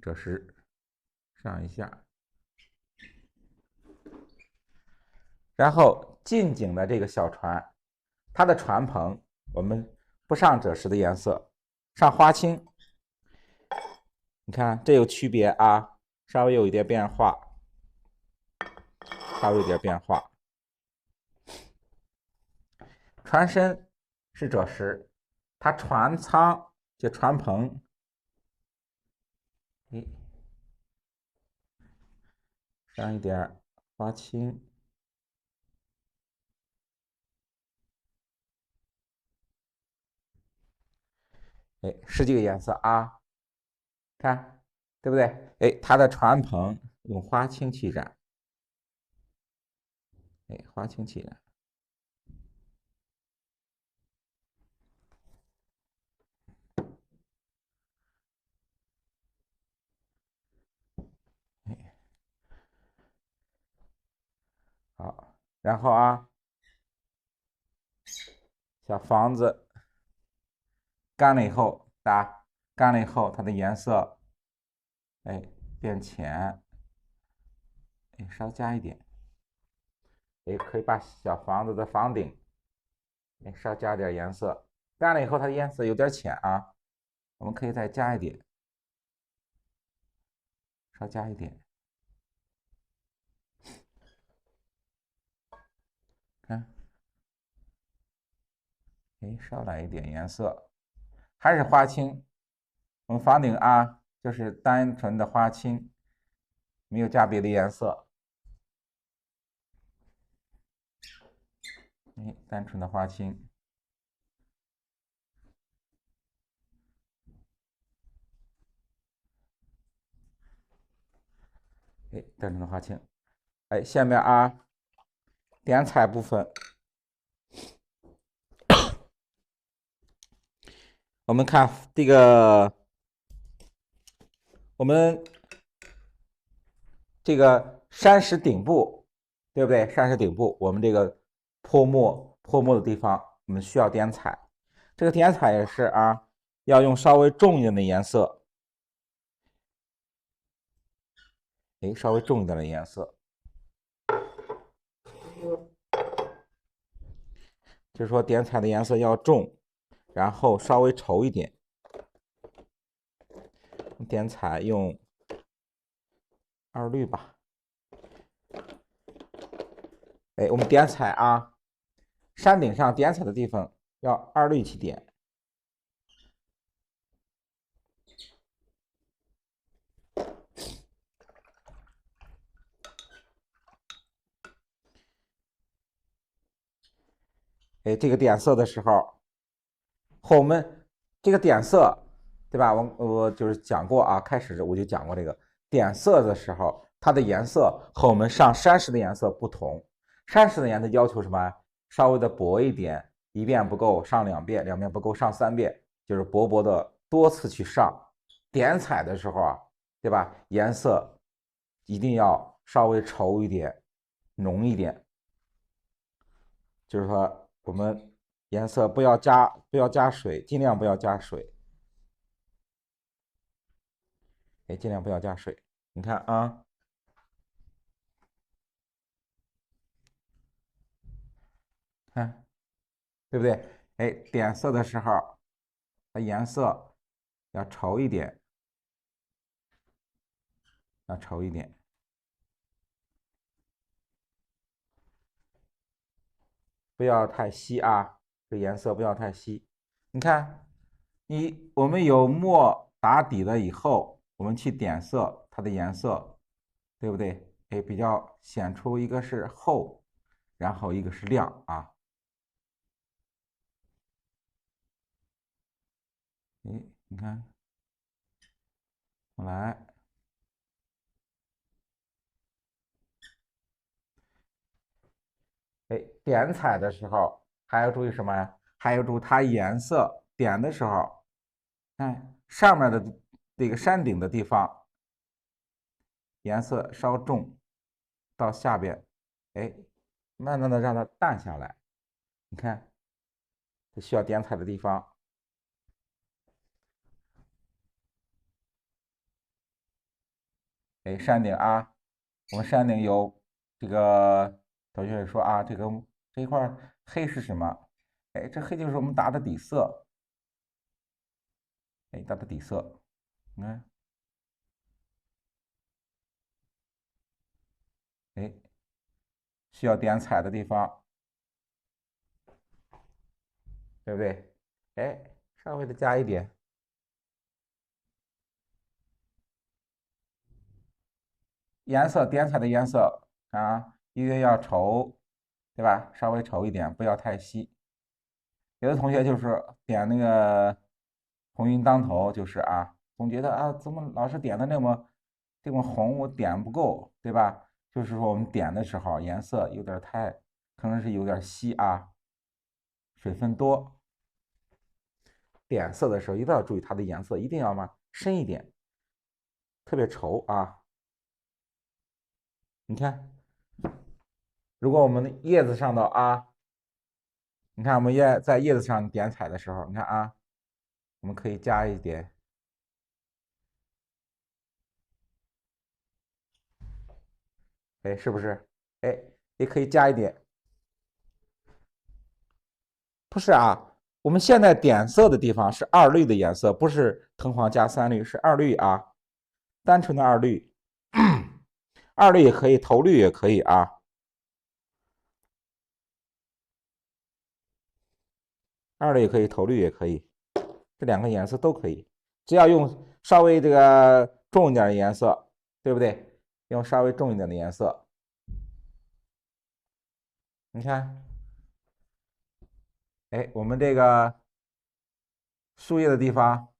B: 赭石上一下，然后近景的这个小船，它的船篷我们不上赭石的颜色，上花青。你看这有区别啊，稍微有一点变化，稍微有点变化。船身是赭石，它船舱就船篷，上一点花青。哎，是这个颜色啊，看对不对？哎，它的船篷用花青去染，哎，花青去染。好，然后啊，小房子干了以后，干了以后，它的颜色，哎，变浅，哎，稍加一点。哎，可以把小房子的房顶，哎，稍加点颜色。干了以后，它的颜色有点浅啊，我们可以再加一点，稍加一点。看，哎，稍来一点颜色，还是花青。我们房顶啊，就是单纯的花青，没有加别的颜色。哎，单纯的花青。哎，单纯的花青。哎，下面啊，点彩部分，我们看这个，我们这个山石顶部，对不对？山石顶部，我们这个泼墨的地方，我们需要点彩。这个点彩也是啊，要用稍微重一点的颜色。哎，稍微重一点的颜色，就是说点彩的颜色要重，然后稍微稠一点。点彩用2绿吧。哎，我们点彩啊，山顶上点彩的地方要2绿起点。哎，这个点色的时候，和我们这个点色，对吧？我就是讲过啊，开始我就讲过这个点色的时候，它的颜色和我们上山石的颜色不同。山石的颜色要求什么？稍微的薄一点，一遍不够上2遍，2遍不够上3遍，就是薄薄的多次去上。点彩的时候啊，对吧？颜色一定要稍微稠一点，浓一点，就是说我们颜色不要加水，尽量不要加水。哎，尽量不要加水。你看啊，看对不对？哎，点色的时候，它颜色要稠一点，要稠一点，不要太稀啊。这颜色不要太稀。你看，我们有墨打底了以后，我们去点色，它的颜色，对不对？哎，比较显出一个是厚，然后一个是亮啊。哎，你看，我来。哎，点彩的时候还要注意什么呀？还要注意它颜色点的时候，看上面的这个山顶的地方颜色稍重，到下边，哎，慢慢的让它淡下来。你看，这需要点彩的地方，哎，山顶啊，我们山顶有这个同学说啊，这一块黑是什么？哎，这黑就是我们打的底色，哎，打的底色，你看。哎，需要点彩的地方，对不对？哎，稍微的加一点，颜色点彩的颜色啊，一定要稠，对吧？稍微稠一点，不要太稀。有的同学就是点那个红晕当头，就是啊，总觉得啊，怎么老是点的这么红，我点不够，对吧？就是说我们点的时候颜色有点太，可能是有点稀啊，水分多。点色的时候一定要注意它的颜色，一定要深一点，特别稠啊。你看，如果我们的叶子上的啊，你看我们在叶子上点彩的时候，你看啊，我们可以加一点，哎，是不是？哎，也可以加一点。不是啊，我们现在点色的地方是二绿的颜色，不是藤黄加三绿，是二绿啊，单纯的二绿。二绿也可以，头绿也可以啊。二绿也可以，头绿也可以，这两个颜色都可以，只要用稍微这个重一点的颜色，对不对？用稍微重一点的颜色，你看，哎，我们这个树叶的地方，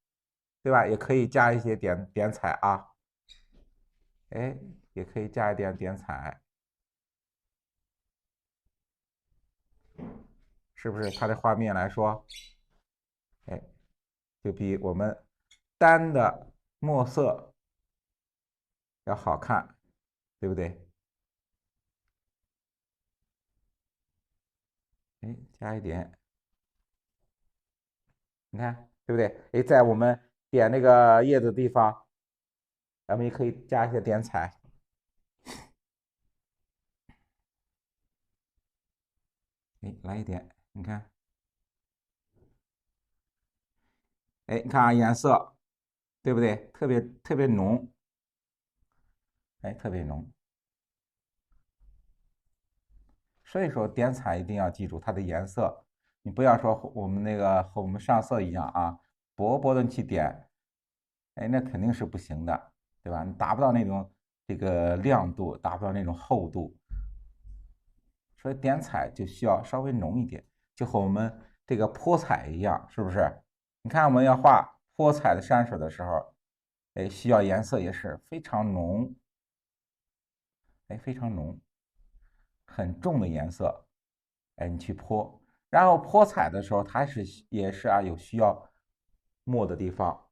B: 对吧？也可以加一些点彩啊，哎，也可以加一点点彩，是不是？它的画面来说，哎，就比我们单的墨色要好看，对不对？哎，加一点，你看，对不对？哎，在我们点那个叶子的地方，咱们也可以加一些点彩。哎，来一点，你看，哎，你看啊，颜色，对不对？特别浓，哎，特别浓。所以说点彩一定要记住它的颜色，你不要说我们那个和我们上色一样啊，薄薄的去点，哎，那肯定是不行的，对吧？你达不到那种这个亮度，达不到那种厚度，所以点彩就需要稍微浓一点，就和我们这个泼彩一样，是不是？你看我们要画泼彩的山水的时候，哎，需要颜色也是非常浓，哎，非常浓，很重的颜色，哎，你去泼。然后泼彩的时候，它也是啊，有需要墨的地方。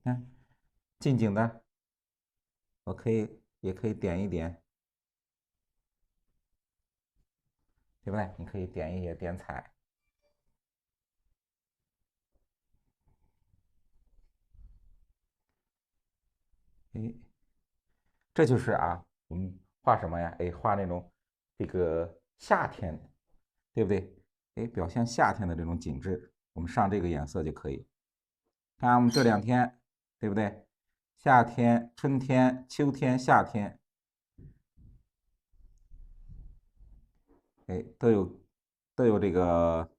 B: 看，近景的，我也可以点一点，对不对？你可以点一些点彩。哎，这就是啊，我们画什么呀？哎，画那种这个夏天，对不对？哎，表现夏天的这种景致，我们上这个颜色就可以。看我们这两天，对不对？夏天、春天、秋天、夏天，哎，都有这个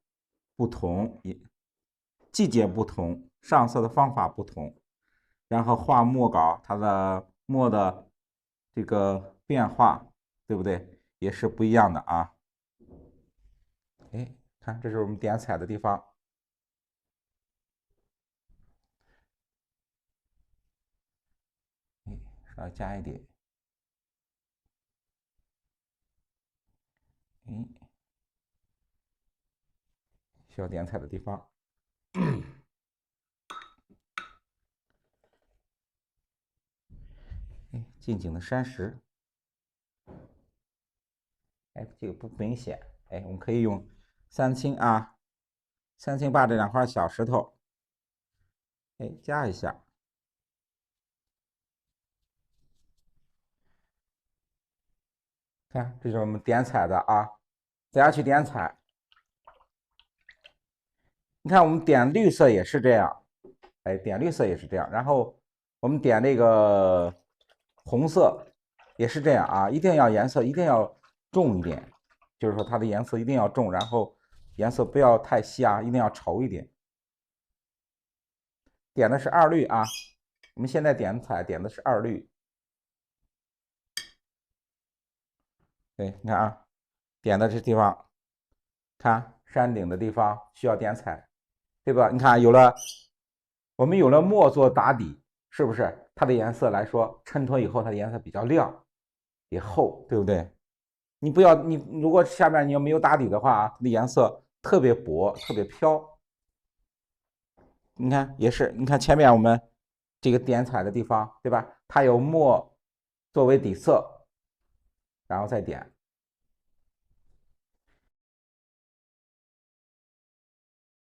B: 不同，季节不同，上色的方法不同，然后画墨稿，它的墨的这个变化，对不对？也是不一样的啊。哎，看，这是我们点彩的地方，哎，稍微加一点，哎，需要点彩的地方。哎，近景的山石，哎，这个不明显，哎，我们可以用三清啊，三清把这两块小石头，哎，加一下，看，这是我们点彩的啊，大家去点彩。你看，我们点绿色也是这样，哎，点绿色也是这样，然后我们点那个红色也是这样啊，一定要颜色一定要重一点，就是说它的颜色一定要重，然后颜色不要太稀啊，一定要稠一点。点的是二绿啊，我们现在点彩点的是二绿，对，你看啊，点的这地方，看山顶的地方需要点彩，对吧？你看我们有了墨做打底，是不是？它的颜色来说，衬托以后它的颜色比较亮，也厚，对不对？你不要你如果下面你要没有打底的话，它的颜色特别薄，特别飘。你看也是，你看前面我们这个点彩的地方，对吧？它有墨作为底色，然后再点，